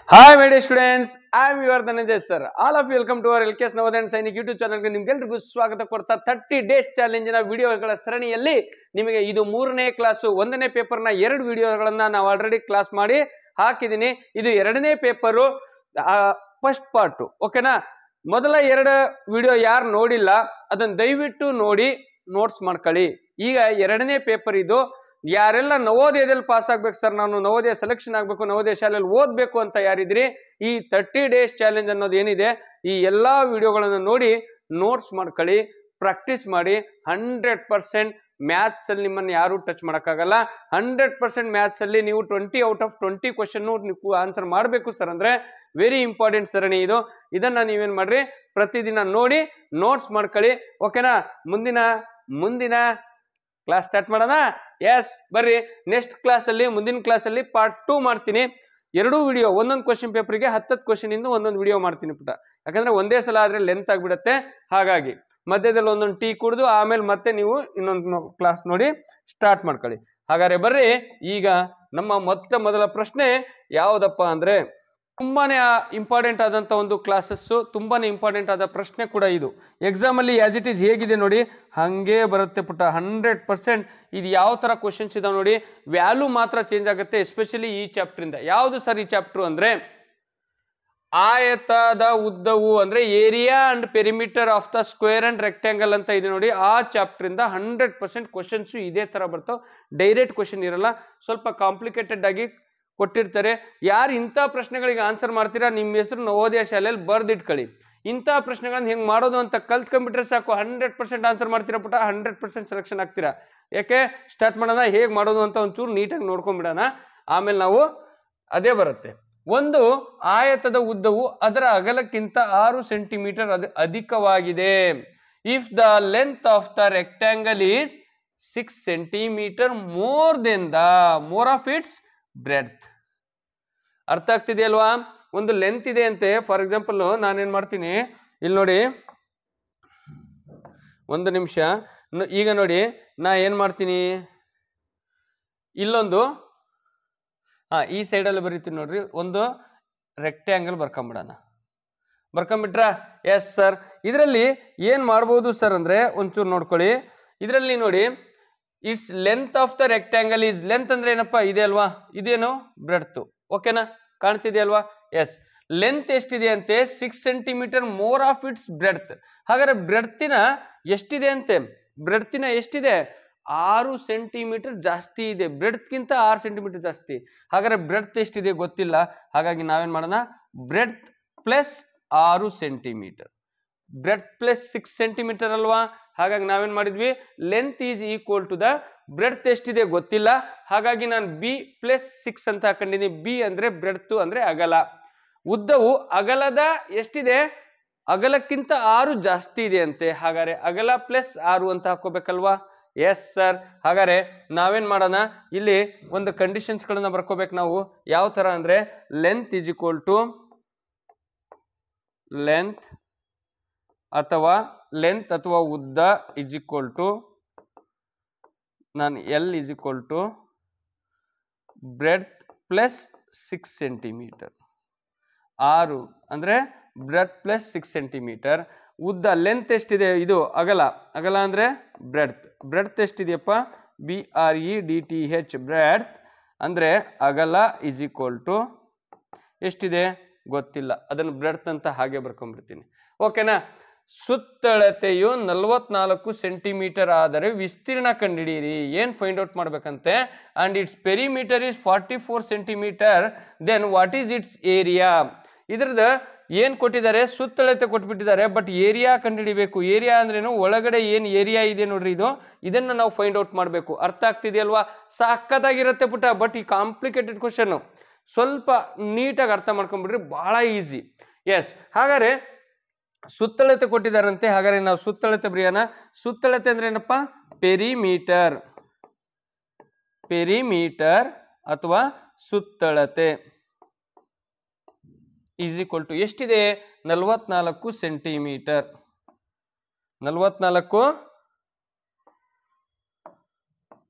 Hi my dear students, I am your Dhananjay sir. All of you welcome to our LKS Navodaya and Sainik YouTube channel ಗೆ ನಿಮಗೆಲ್ಲರಿಗೂ ಸ್ವಾಗತ ಕೊಡ್ತಾ 30 days challenge ನ ವಿಡಿಯೋಗಳ ಸರಣಿಯಲ್ಲಿ ನಿಮಗೆ ಇದು 3ನೇ ಕ್ಲಾಸ್ 1ನೇ ಪೇಪರ್ ನ 2 ವಿಡಿಯೋಗಳನ್ನ ನಾವು ಆಲ್ರೆಡಿ ಕ್ಲಾಸ್ ಮಾಡಿ ಹಾಕಿದೀನಿ. ಇದು 2ನೇ ಪೇಪರ್ ಫಸ್ಟ್ ಪಾರ್ಟ್. ಓಕೆನಾ? ಮೊದಲ 2 ವಿಡಿಯೋ ಯಾರು ನೋಡಿಲ್ಲ ಅದನ್ನ ದಯವಿಟ್ಟು ನೋಡಿ ನೋಟ್ಸ್ ಮಾಡ್ಕೊಳ್ಳಿ. ಈಗ 2ನೇ ಪೇಪರ್ ಇದು. ಯಾರೆಲ್ಲ ನವೋದಯದಲ್ಲಿ ಪಾಸ್ ಆಗ್ಬೇಕು ಸರ್, ನಾನು ನವೋದಯ ಸೆಲೆಕ್ಷನ್ ಆಗ್ಬೇಕು, ನವೋದಯ ಶಾಲೆಯಲ್ಲಿ ಓದ್ಬೇಕು ಅಂತ ಯಾರಿದ್ರಿ, ಈ 30 ಡೇಸ್ ಚಾಲೆಂಜ್ ಅನ್ನೋದು ಏನಿದೆ ಈ ಎಲ್ಲಾ ವಿಡಿಯೋಗಳನ್ನು ನೋಡಿ ನೋಟ್ಸ್ ಮಾಡ್ಕೊಳ್ಳಿ, ಪ್ರಾಕ್ಟೀಸ್ ಮಾಡಿ. 100% ಮ್ಯಾಥ್ಸ್ ಅಲ್ಲಿ ನಿಮ್ಮನ್ನು ಯಾರು ಟಚ್ ಮಾಡಕ್ಕಾಗಲ್ಲ. 100% ಮ್ಯಾಥ್ಸ್ ಅಲ್ಲಿ ನೀವು 20 ಔಟ್ ಆಫ್ 20 ಕ್ವಶನ್ ನೀವು ಆನ್ಸರ್ ಮಾಡಬೇಕು ಸರ್. ಅಂದ್ರೆ ವೆರಿ ಇಂಪಾರ್ಟೆಂಟ್ ಸರಣಿ ಇದು. ಇದನ್ನ ನೀವೇನ್ ಮಾಡ್ರಿ, ಪ್ರತಿದಿನ ನೋಡಿ ನೋಟ್ಸ್ ಮಾಡ್ಕೊಳ್ಳಿ. ಓಕೆನಾ? ಮುಂದಿನ ಕ್ಲಾಸ್ ಸ್ಟಾರ್ಟ್ ಮಾಡೋಣ. ಎಸ್, ಬರ್ರಿ. ನೆಕ್ಸ್ಟ್ ಕ್ಲಾಸ್ ಅಲ್ಲಿ, ಮುಂದಿನ ಕ್ಲಾಸ್ ಅಲ್ಲಿ ಪಾರ್ಟ್ 2 ಮಾಡ್ತೀನಿ. 2 ವಿಡಿಯೋ, ಒಂದೊಂದು ಕ್ವಶನ್ ಪೇಪರ್ಗೆ 10 ಕ್ವಶನ್ ಇಂದ ಒಂದೊಂದು ವಿಡಿಯೋ ಮಾಡ್ತೀನಿ ಪುಟ. ಯಾಕಂದ್ರೆ ಒಂದೇ ಸಲ ಆದ್ರೆ ಲೆಂತ್ ಆಗ್ಬಿಡತ್ತೆ. ಹಾಗಾಗಿ ಮಧ್ಯದಲ್ಲಿ ಒಂದೊಂದು ಟೀ ಕುಡಿದು ಆಮೇಲೆ ಮತ್ತೆ ನೀವು ಇನ್ನೊಂದು ಕ್ಲಾಸ್ ನೋಡಿ ಸ್ಟಾರ್ಟ್ ಮಾಡ್ಕೊಳ್ಳಿ. ಹಾಗಾದ್ರೆ ಬರ್ರಿ, ಈಗ ನಮ್ಮ ಮೊದಲ ಪ್ರಶ್ನೆ ಯಾವ್ದಪ್ಪ ಅಂದ್ರೆ ತುಂಬಾನೇ ಇಂಪಾರ್ಟೆಂಟ್ ಆದಂತ ಒಂದು ಕ್ಲಾಸಸ್, ತುಂಬಾನೇ ಇಂಪಾರ್ಟೆಂಟ್ ಆದ ಪ್ರಶ್ನೆ ಕೂಡ ಇದು. ಎಕ್ಸಾಮ್ ಅಲ್ಲಿ ಆಸ್ ಇಟ್ ಈಸ್ ಹೇಗಿದೆ ನೋಡಿ ಹಂಗೆ ಬರುತ್ತೆ ಪುಟ. 100% ಇದು ಯಾವ ತರ ಕ್ವಶನ್ಸ್ ಇದಾವೆ ನೋಡಿ. ವ್ಯಾಲ್ಯೂ ಮಾತ್ರ ಚೇಂಜ್ ಆಗುತ್ತೆ, ಎಸ್ಪೆಷಲಿ ಈ ಚಾಪ್ಟರ್ ಇಂದ. ಯಾವ್ದು ಸರ್ ಈ ಚಾಪ್ಟರ್ ಅಂದ್ರೆ ಆಯತದ ಉದ್ದವು ಅಂದ್ರೆ area and perimeter of the square and rectangle ಅಂತ ಇದೆ ನೋಡಿ. ಆ ಚಾಪ್ಟರ್ ಇಂದ 100% ಕ್ವಶನ್ಸ್ ಇದೇ ತರ ಬರ್ತಾವ. ಡೈರೆಕ್ಟ್ ಕ್ವಶನ್ ಇರಲ್ಲ, ಸ್ವಲ್ಪ ಕಾಂಪ್ಲಿಕೇಟೆಡ್ ಆಗಿ ಕೊಟ್ಟಿರ್ತಾರೆ. ಯಾರು ಇಂಥ ಪ್ರಶ್ನೆಗಳಿಗೆ ಆನ್ಸರ್ ಮಾಡ್ತೀರಾ ನಿಮ್ಮ ಹೆಸರು ನವೋದಯ ಶಾಲೆಯಲ್ಲಿ ಬರ್ದಿಟ್ಕೊಳ್ಳಿ. ಇಂಥ ಪ್ರಶ್ನೆಗಳನ್ನ ಹೆಂಗ್ ಮಾಡೋದು ಅಂತ ಕಲ್ತ್ಕೊಂಡ್ಬಿಟ್ರೆ ಸಾಕು, 100% ಆನ್ಸರ್ ಮಾಡ್ತೀರಾ ಪುಟ. 100% ಸೆಲೆಕ್ಷನ್ ಆಗ್ತೀರಾ. ಯಾಕೆ? ಸ್ಟಾರ್ಟ್ ಮಾಡೋಣ, ಹೇಗೆ ಮಾಡೋದು ಅಂತ ಒಂಚೂರು ನೀಟಾಗಿ ನೋಡ್ಕೊಂಡ್ಬಿಡೋಣ, ಆಮೇಲೆ ನಾವು ಅದೇ ಬರುತ್ತೆ. ಒಂದು ಆಯತದ ಉದ್ದವು ಅದರ ಅಗಲಕ್ಕಿಂತ 6 ಸೆಂಟಿಮೀಟರ್ ಅಧಿಕವಾಗಿದೆ. If the length of the rectangle is 6 centimetre more of it's breadth. ಅರ್ಥ ಆಗ್ತಿದೆಯಲ್ವಾ? ಒಂದು ಲೆಂತ್ ಇದೆ ಅಂತೆ. ಫಾರ್ ಎಕ್ಸಾಂಪಲ್ ನಾನೇನ್ ಮಾಡ್ತೀನಿ ಇಲ್ಲಿ ನೋಡಿ, ಒಂದು ನಿಮಿಷ. ಈಗ ನೋಡಿ ನಾ ಏನ್ ಮಾಡ್ತೀನಿ, ಇಲ್ಲೊಂದು ಈ ಸೈಡಲ್ಲಿ ಬರೀತೀನಿ ನೋಡ್ರಿ, ಒಂದು ರೆಕ್ಟ್ಯಾಂಗಲ್ ಬರ್ಕೊಂಬಿಟ್ರ? Yes sir. ಇದರಲ್ಲಿ ಏನ್ ಮಾಡ್ಬೋದು ಸರ್ ಅಂದ್ರೆ ಒಂಚೂರು ನೋಡ್ಕೊಳ್ಳಿ. ಇದರಲ್ಲಿ ನೋಡಿ, its length of the rectangle is, length ಅಂದ್ರೆ ಏನಪ್ಪಾ ಇದೆ ಅಲ್ವಾ, ಇದೇನು ಬ್ರೆಡ್ತ್. ಓಕೆನಾ? ಕಾಣ್ತಿದೆ ಅಲ್ವಾ? ಎಸ್. ಲೆಂತ್ ಎಷ್ಟಿದೆ ಅಂತೆ? 6 centimetre more of it's breadth. ಹಾಗಾದ್ರೆ ಬ್ರೆಡ್ತಿನ ಎಷ್ಟಿದೆ ಅಂತೆ? ಬ್ರೆಡ್ತಿನ ಎಷ್ಟಿದೆ? 6 ಸೆಂಟಿಮೀಟರ್ ಜಾಸ್ತಿ ಇದೆ. ಬ್ರೆಡ್ತ್ಗಿಂತ 6 ಸೆಂಟಿಮೀಟರ್ ಜಾಸ್ತಿ. ಹಾಗಾದ್ರೆ ಬ್ರೆಡ್ತ್ ಎಷ್ಟಿದೆ ಗೊತ್ತಿಲ್ಲ. ಹಾಗಾಗಿ ನಾವೇನ್ ಮಾಡೋಣ, breadth plus 6 centimetre. Breadth plus 6 centimetre ಅಲ್ವಾ? ಹಾಗಾಗಿ ನಾವೇನ್ ಮಾಡಿದ್ವಿ, length is equal to the breadth ಎಷ್ಟಿದೆ ಗೊತ್ತಿಲ್ಲ. ಹಾಗಾಗಿ ನಾನು ಬಿ ಪ್ಲಸ್ 6 ಅಂತ ಹಾಕೊಂಡಿದ್ದೀನಿ. ಬಿ ಅಂದ್ರೆ ಬ್ರೆಡ್ತ್ ಅಂದ್ರೆ ಅಗಲ. ಉದ್ದವು ಅಗಲದ ಎಷ್ಟಿದೆ? ಅಗಲಕ್ಕಿಂತ 6 ಜಾಸ್ತಿ ಇದೆ ಅಂತೆ. ಹಾಗಾದ್ರೆ ಅಗಲ ಪ್ಲಸ್ 6 ಅಂತ ಹಾಕೋಬೇಕಲ್ವಾ? S sir. ಹಾಗಾದ್ರೆ ನಾವೇನ್ ಮಾಡೋಣ, ಇಲ್ಲಿ ಒಂದು ಕಂಡೀಷನ್ಸ್ ಗಳನ್ನ ಬರ್ಕೋಬೇಕು ನಾವು. ಯಾವ ತರ ಅಂದ್ರೆ length is equal to length ಅಥವಾ ಉದ್ದ ಈಸ್ ಈಕ್ವಲ್ ಟು, ನಾನು L is equal to breadth plus 6 centimetre. 6 ಅಂದ್ರೆ ಬ್ರೆಡ್ತ್ ಪ್ಲಸ್ 6 ಸೆಂಟಿಮೀಟರ್. ಉದ್ದ ಲೆಂತ್ ಎಷ್ಟಿದೆ? ಇದು ಅಗಲ ಅಂದ್ರೆ ಬ್ರೆಡ್ತ್ ಎಷ್ಟಿದೆಯಪ್ಪ? BREDTH ಬ್ರೆಡ್ತ್ ಅಂದ್ರೆ ಅಗಲ ಈಸ್ ಈಕ್ವಲ್ ಟು ಎಷ್ಟಿದೆ ಗೊತ್ತಿಲ್ಲ, ಅದನ್ನು ಬ್ರೆಡ್ತ್ ಅಂತ ಹಾಗೆ ಬರ್ಕೊಂಡ್ಬಿಡ್ತೀನಿ. ಓಕೆನಾ? ಸುತ್ತಳತೆಯು 44 ಸೆಂಟಿಮೀಟರ್ ಆದರೆ ವಿಸ್ತೀರ್ಣ ಕಂಡುಹಿಡಿಯಿರಿ. ಏನ್ ಫೈಂಡ್ ಔಟ್ ಮಾಡ್ಬೇಕಂತೆ? And its perimeter is 44 centimeter, then what is its area? ಇದ್ರದ ಏನ್ ಕೊಟ್ಟಿದ್ದಾರೆ? ಸುತ್ತಳತೆ ಕೊಟ್ಬಿಟ್ಟಿದ್ದಾರೆ, ಬಟ್ ಏರಿಯಾ ಕಂಡುಹಿಡಿಬೇಕು. ಏರಿಯಾ ಅಂದ್ರೇನು? ಒಳಗಡೆ ಏನ್ ಏರಿಯಾ ಇದೆ ನೋಡ್ರಿ, ಇದನ್ನ ನಾವು ಫೈಂಡ್ ಔಟ್ ಮಾಡ್ಬೇಕು. ಅರ್ಥ ಆಗ್ತಿದೆಯಲ್ವಾ? ಸಖತ್ತಾಗಿರುತ್ತೆ ಪುಟ. ಬಟ್ ಈ ಕಾಂಪ್ಲಿಕೇಟೆಡ್ ಕ್ವಶನ್ ಸ್ವಲ್ಪ ನೀಟಾಗಿ ಅರ್ಥ ಮಾಡ್ಕೊಂಡ್ಬಿಡ್ರಿ, ಬಹಳ ಈಸಿ. ಎಸ್. ಹಾಗಾದ್ರೆ ಸುತ್ತಳತೆ ಕೊಟ್ಟಿದ್ದಾರಂತೆ. ಹಾಗಾದ್ರೆ ನಾವು ಸುತ್ತಳತೆ ಬರೆಯೋಣ. ಸುತ್ತಳತೆ ಅಂದ್ರೆ ಏನಪ್ಪಾ? ಪೆರಿಮೀಟರ್ ಅಥವಾ ಸುತ್ತಳತೆ ಈಸ್ ಈಕ್ವಲ್ ಟು ಎಷ್ಟಿದೆ? 44 ಸೆಂಟಿಮೀಟರ್. 44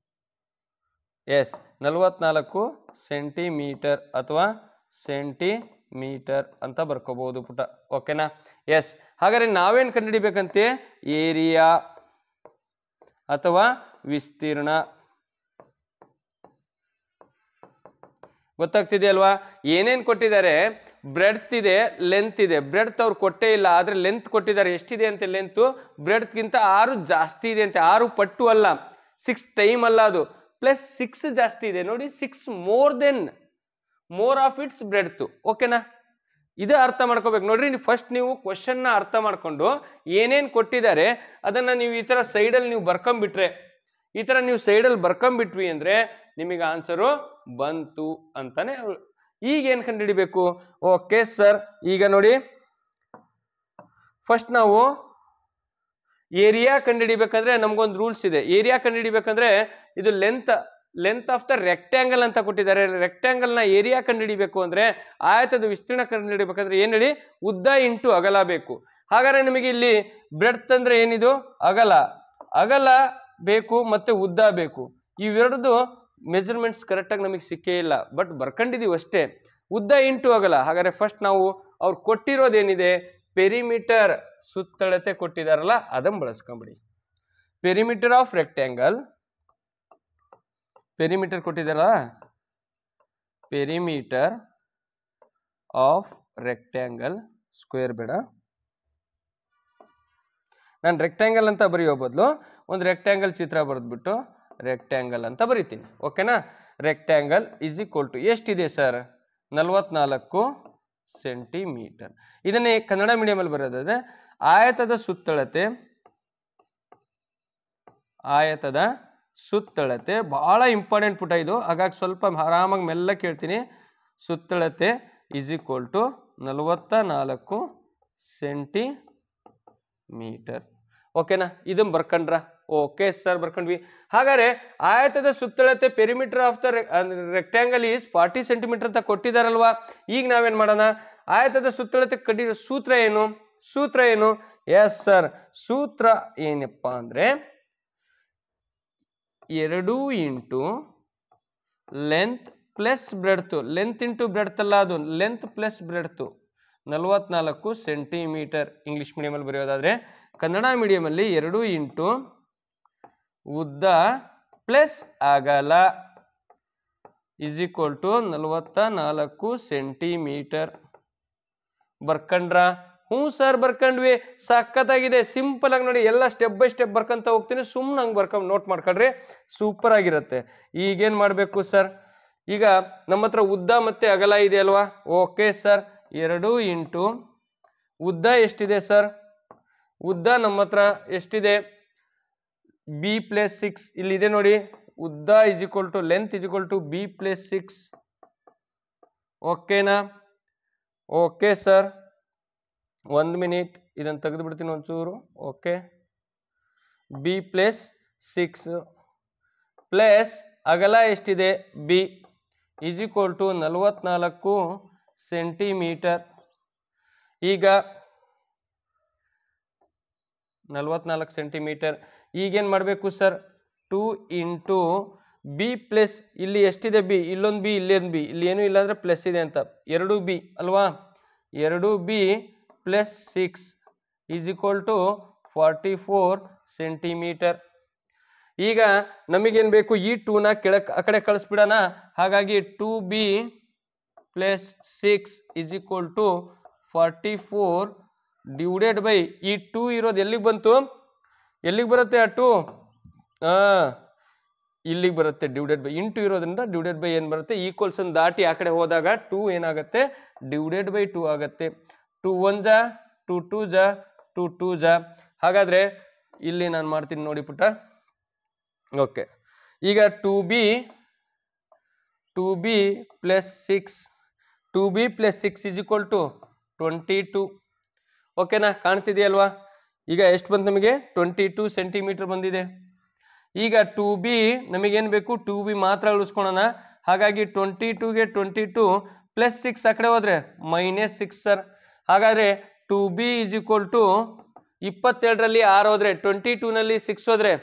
ಸೆಂಟಿಮೀಟರ್ ಅಥವಾ ಸೆಂಟಿಮೀಟರ್. ಮೀಟರ್ ಅಂತ ಬರ್ಕೋಬಹುದು ಪುಟ. ಓಕೆನಾ? ಎಸ್. ಹಾಗಾದ್ರೆ ನಾವೇನ್ ಕಂಡುಹಿಡಿಬೇಕಂತೆ? ಏರಿಯಾ ಅಥವಾ ವಿಸ್ತೀರ್ಣ. ಗೊತ್ತಾಗ್ತಿದೆಯಲ್ವಾ? ಏನೇನ್ ಕೊಟ್ಟಿದ್ದಾರೆ? ಬ್ರೆಡ್ತ್ ಇದೆ, ಲೆಂತ್ ಇದೆ. ಬ್ರೆಡ್ತ್ ಅವ್ರು ಕೊಟ್ಟೇ ಇಲ್ಲ, ಆದ್ರೆ ಲೆಂತ್ ಕೊಟ್ಟಿದ್ದಾರೆ. ಎಷ್ಟಿದೆ ಅಂತೆ ಲೆಂತ್? ಬ್ರೆಡ್ತ್ ಗಿಂತ 6 ಜಾಸ್ತಿ ಇದೆ ಅಂತೆ. 6 ಪಟ್ಟು ಅಲ್ಲ, 6 ಟೈಮ್ ಅಲ್ಲ, ಅದು ಪ್ಲಸ್ 6 ಜಾಸ್ತಿ ಇದೆ ನೋಡಿ. 6 ಮೋರ್ ಆಫ್ ಇಟ್ಸ್ ಬ್ರೆಡ್ತ್. ಓಕೆನಾ? ಇದು ಅರ್ಥ ಮಾಡ್ಕೋಬೇಕು ನೋಡ್ರಿ. ಫಸ್ಟ್ ನೀವು ಕ್ವಶನ್ ನ ಅರ್ಥ ಮಾಡ್ಕೊಂಡು ಏನೇನ್ ಕೊಟ್ಟಿದ್ದಾರೆ ಅದನ್ನ ನೀವು ಈ ತರ ಸೈಡಲ್ಲಿ ನೀವು ಬರ್ಕೊಂಡ್ಬಿಟ್ರೆ, ಈ ತರ ನೀವು ಸೈಡಲ್ಲಿ ಬರ್ಕೊಂಡ್ಬಿಟ್ವಿ ಅಂದ್ರೆ ನಿಮಗೆ ಆನ್ಸರು ಬಂತು ಅಂತಾನೆ. ಈಗ ಏನ್ ಕಂಡುಹಿಡಿಬೇಕು? ಓಕೆ ಸರ್, ಈಗ ನೋಡಿ ಫಸ್ಟ್ ನಾವು ಏರಿಯಾ ಕಂಡುಹಿಡಿಬೇಕಂದ್ರೆ ನಮ್ಗೊಂದು ರೂಲ್ಸ್ ಇದೆ. ಏರಿಯಾ ಕಂಡುಹಿಡಿಬೇಕಂದ್ರೆ ಇದು ಲೆಂತ್ ಆಫ್ ದ ರೆಕ್ಟ್ಯಾಂಗಲ್ ಅಂತ ಕೊಟ್ಟಿದ್ದಾರೆ. ರೆಕ್ಟ್ಯಾಂಗಲ್ ನ ಏರಿಯಾ ಕಂಡುಹಿಡಿಬೇಕು ಅಂದ್ರೆ, ಆಯತದ ವಿಸ್ತೀರ್ಣ ಕಂಡುಹಿಡಿಬೇಕಂದ್ರೆ ಏನ್ ಹೇಳಿ? ಉದ್ದ ಇಂಟು ಅಗಲ ಬೇಕು. ಹಾಗಾದ್ರೆ ನಿಮಗೆ ಇಲ್ಲಿ ಬ್ರೆಡ್ತ್ ಅಂದ್ರೆ ಏನಿದು? ಅಗಲ ಬೇಕು ಮತ್ತೆ ಉದ್ದ ಬೇಕು. ಇವೆರಡದು ಮೆಜರ್ಮೆಂಟ್ಸ್ ಕರೆಕ್ಟ್ ಆಗಿ ನಮಗೆ ಸಿಕ್ಕೇ ಇಲ್ಲ, ಬಟ್ ಬರ್ಕೊಂಡಿದೀವಿ ಅಷ್ಟೇ. ಉದ್ದ ಇಂಟು ಅಗಲ. ಹಾಗಾದ್ರೆ ಫಸ್ಟ್ ನಾವು ಅವ್ರು ಕೊಟ್ಟಿರೋದೇನಿದೆ? ಪೆರಿಮೀಟರ್, ಸುತ್ತಳತೆ ಕೊಟ್ಟಿದಾರಲ್ಲ, ಅದನ್ನ ಬಳಸ್ಕೊಂಬಿಡಿ. ಪೆರಿಮೀಟರ್ ಆಫ್ ರೆಕ್ಟ್ಯಾಂಗಲ್, ಪೆರಿಮೀಟರ್ ಕೊಟ್ಟಿದಾರಲ್ಲ, ಪೆರಿಮೀಟರ್ ಆಫ್ ರೆಕ್ಟ್ಯಾಂಗಲ್, ಸ್ಕ್ವೇರ್ ಬೇಡ, ನಾನು ರೆಕ್ಟ್ಯಾಂಗಲ್ ಅಂತ ಬರೆಯೋ ಬದಲು ಒಂದು ರೆಕ್ಟ್ಯಾಂಗಲ್ ಚಿತ್ರ ಬರೆದ್ಬಿಟ್ಟು ರೆಕ್ಟ್ಯಾಂಗಲ್ ಅಂತ ಬರೀತೀನಿ. ಓಕೆನಾ? ರೆಕ್ಟ್ಯಾಂಗಲ್ ಇಸ್ ಈಕ್ವಲ್ ಟು ಎಷ್ಟಿದೆ ಸರ್? 44 ಸೆಂಟಿಮೀಟರ್. ಇದನ್ನೇ ಕನ್ನಡ ಮೀಡಿಯಂ ಅಲ್ಲಿ ಬರೋದಾದ್ರೆ ಆಯತದ ಸುತ್ತಳತೆ ಬಹಳ ಇಂಪಾರ್ಟೆಂಟ್ ಪುಟ ಇದು. ಹಾಗಾಗಿ ಸ್ವಲ್ಪ ಆರಾಮಾಗಿ ಮೆಲ್ಲ ಕೇಳ್ತೀನಿ. ಸುತ್ತಳತೆ ಇಸ್ ಈಕ್ವಲ್ ಟು 44 ಸೆಂಟಿಮೀಟರ್. ಓಕೆನಾ? ಇದನ್ನ ಬರ್ಕೊಂಡ್ರ? Okay sir, ಬರ್ಕೊಂಡ್ವಿ. ಹಾಗಾದ್ರೆ ಆಯತದ ಸುತ್ತಳತೆ perimeter of the rectangle is 40 centimeter ಅಂತ ಕೊಟ್ಟಿದಾರಲ್ವಾ. ಈಗ ನಾವೇನ್ ಮಾಡೋಣ? ಆಯತದ ಸುತ್ತಳತೆ ಸೂತ್ರ ಏನು? ಎಸ್ ಸರ್, ಸೂತ್ರ ಏನಪ್ಪಾ ಅಂದ್ರೆ 2 into length plus breadth. Length into breadth ಅಲ್ಲ, ಅದು length plus breadth. 44 centimetre English medium ಅಲ್ಲಿ ಬರೆಯೋದಾದ್ರೆ, ಕನ್ನಡ ಮೀಡಿಯಂ ಅಲ್ಲಿ 2 ಇಂಟು ಉದ್ದ ಪ್ಲಸ್ ಅಗಲ ಇಸ್ ಈಕ್ವಲ್ ಟು 44 ಸೆಂಟಿಮೀಟರ್. ಬರ್ಕಂಡ್ರ? ಹ್ಞೂ ಸರ್, ಬರ್ಕೊಂಡ್ವಿ. ಸಖತ್ತಾಗಿದೆ. ಸಿಂಪಲ್ ಆಗಿ ನೋಡಿ, ಎಲ್ಲ ಸ್ಟೆಪ್ ಬೈ ಸ್ಟೆಪ್ ಬರ್ಕೊಂತ ಹೋಗ್ತೀನಿ. ಸುಮ್ಮನೆ ಹಂಗೆ ಬರ್ಕೊಂಡು ನೋಟ್ ಮಾಡ್ಕೊಳ್ರಿ, ಸೂಪರ್ ಆಗಿರುತ್ತೆ. ಈಗೇನ್ ಮಾಡಬೇಕು ಸರ್? ಈಗ ನಮ್ಮ ಹತ್ರ ಉದ್ದ ಮತ್ತೆ ಅಗಲ ಇದೆ ಅಲ್ವಾ. ಓಕೆ ಸರ್, 2 ಇಂಟು ಉದ್ದ ಎಷ್ಟಿದೆ ಸರ್? ಉದ್ದ ನಮ್ಮ ಹತ್ರ ಎಷ್ಟಿದೆ? ಬಿ ಪ್ಲಸ್ 6 ಇಲ್ಲಿದೆ ನೋಡಿ. ಉದ್ದ is equal to length is equal to B plus 6. ಓಕೆನಾ? ಓಕೆ ಸರ್, 1 ಮಿನಿಟ್, ಇದನ್ನು ತೆಗೆದು ಬಿಡ್ತೀನಿ ಒಂಚೂರು. ಓಕೆ, ಬಿ ಪ್ಲಸ್ 6 ಪ್ಲಸ್ ಅಗಲ ಎಷ್ಟಿದೆ? B is equal to 44 centimetre. ಈಗ 44 ಸೆಂಟಿಮೀಟರ್. ಈಗೇನ್ ಮಾಡಬೇಕು ಸರ್? 2 ಇಂಟು ಬಿ ಪ್ಲಸ್, ಇಲ್ಲಿ ಎಷ್ಟಿದೆ ಬಿ? ಇಲ್ಲೊಂದು ಬಿ, ಇಲ್ಲೊಂದು ಬಿ, ಇಲ್ಲಿ ಏನೂ ಇಲ್ಲ ಅಂದ್ರೆ ಪ್ಲಸ್ ಇದೆ ಅಂತ. 2 ಬಿ ಅಲ್ವಾ. 2 B plus 6 is equal to 44 centimetre. ಈಗ ನಮಗೇನ್ ಬೇಕು? ಈ 2ನ ಆ ಕಡೆ ಕಳಿಸ್ಬಿಡೋಣ. ಹಾಗಾಗಿ 2b plus 6 is equal to 44 divided by, ಈ 2 ಇರೋದು ಎಲ್ಲಿಗೆ ಬಂತು? ಎಲ್ಲಿಗೆ ಬರುತ್ತೆ ಆ 2? ಇಲ್ಲಿಗೆ ಬರುತ್ತೆ. ಡಿವೈಡೆಡ್ ಬೈ ಇಂಟು ಇರೋದ್ರಿಂದ ಡಿವೈಡೆಡ್ ಬೈ ಏನ್ ಬರುತ್ತೆ? ಈಕ್ವಲ್ಸ್ ಅನ್ನು ದಾಟಿ ಆ ಕಡೆ ಹೋದಾಗ 2 ಏನಾಗುತ್ತೆ? ಡಿವೈಡೆಡ್ ಬೈ 2 ಆಗುತ್ತೆ. 2 1 ಜಾ 2 2 ಜಾ 2 2 ಜಾ. ಹಾಗಾದ್ರೆ ಇಲ್ಲಿ ನಾನು ಮಾಡ್ತೀನಿ ನೋಡಿ ಪುಟ. ಓಕೆ, ಈಗ 2b plus 6 is equal to 22. ಓಕೆನಾ? ಕಾಣ್ತಿದೆಯಲ್ವಾ? ಈಗ ಎಷ್ಟು ಬಂತು ನಮಗೆ? 22 ಸೆಂಟಿಮೀಟರ್ ಬಂದಿದೆ. ಈಗ 2b ನಮಗೇನು ಬೇಕು? 2b ಮಾತ್ರ ಉಳಿಸ್ಕೊಳ್ಳೋಣ. ಹಾಗಾಗಿ 22ಗೆ 22 ಪ್ಲಸ್ 6 ಆ ಕಡೆ ಹೋದ್ರೆ ಮೈನಸ್ 6 ಸರ್. ಹಾಗಾದ್ರೆ 2b ಇಸ್ ಈಕ್ವಲ್ ಟು 27ರಲ್ಲಿ 6 ಹೋದ್ರೆ 22ನಲ್ಲಿ 6 ಹೋದ್ರೆ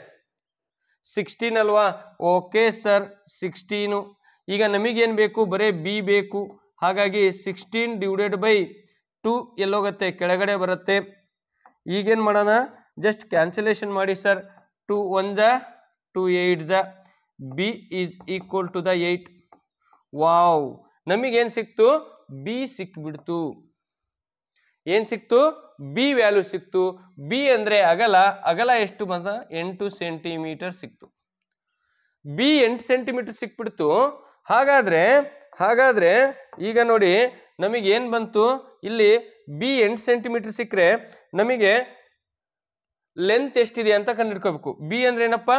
16 ಅಲ್ವಾ. Okay sir, 16. ಈಗ ನಮಗೇನು ಬೇಕು? ಬರೇ ಬಿ ಬೇಕು. ಹಾಗಾಗಿ 16/2 ಎಲ್ಲೋಗುತ್ತೆ, ಕೆಳಗಡೆ ಬರುತ್ತೆ. ಈಗೇನು ಮಾಡೋಣ, ಜಸ್ಟ್ ಕ್ಯಾನ್ಸಲೇಷನ್ ಮಾಡಿ sir. 2 1 2 8 B is equal to the 8. Wow, ನಮಗೇನು ಸಿಕ್ತು, ಬಿ ಸಿಕ್ಬಿಡ್ತು. ಏನು ಸಿಕ್ತು, ಬಿ ವ್ಯಾಲ್ಯೂ ಸಿಕ್ತು. ಬಿ ಅಂದರೆ ಅಗಲ ಎಷ್ಟು ಬಂದ, 8 ಸೆಂಟಿಮೀಟರ್ ಸಿಕ್ತು. ಬಿ 8 ಸೆಂಟಿಮೀಟರ್ ಸಿಕ್ಬಿಡ್ತು. ಹಾಗಾದ್ರೆ ಈಗ ನೋಡಿ ನಮಗೇನು ಬಂತು, ಇಲ್ಲಿ ಬಿ 8 ಸೆಂಟಿಮೀಟರ್ ಸಿಕ್ಕರೆ ನಮಗೆ ಲೆಂತ್ ಎಷ್ಟಿದೆ ಅಂತ ಕಂಡುಹಿಡ್ಕೋಬೇಕು. ಬಿ ಅಂದ್ರೆ ಏನಪ್ಪ,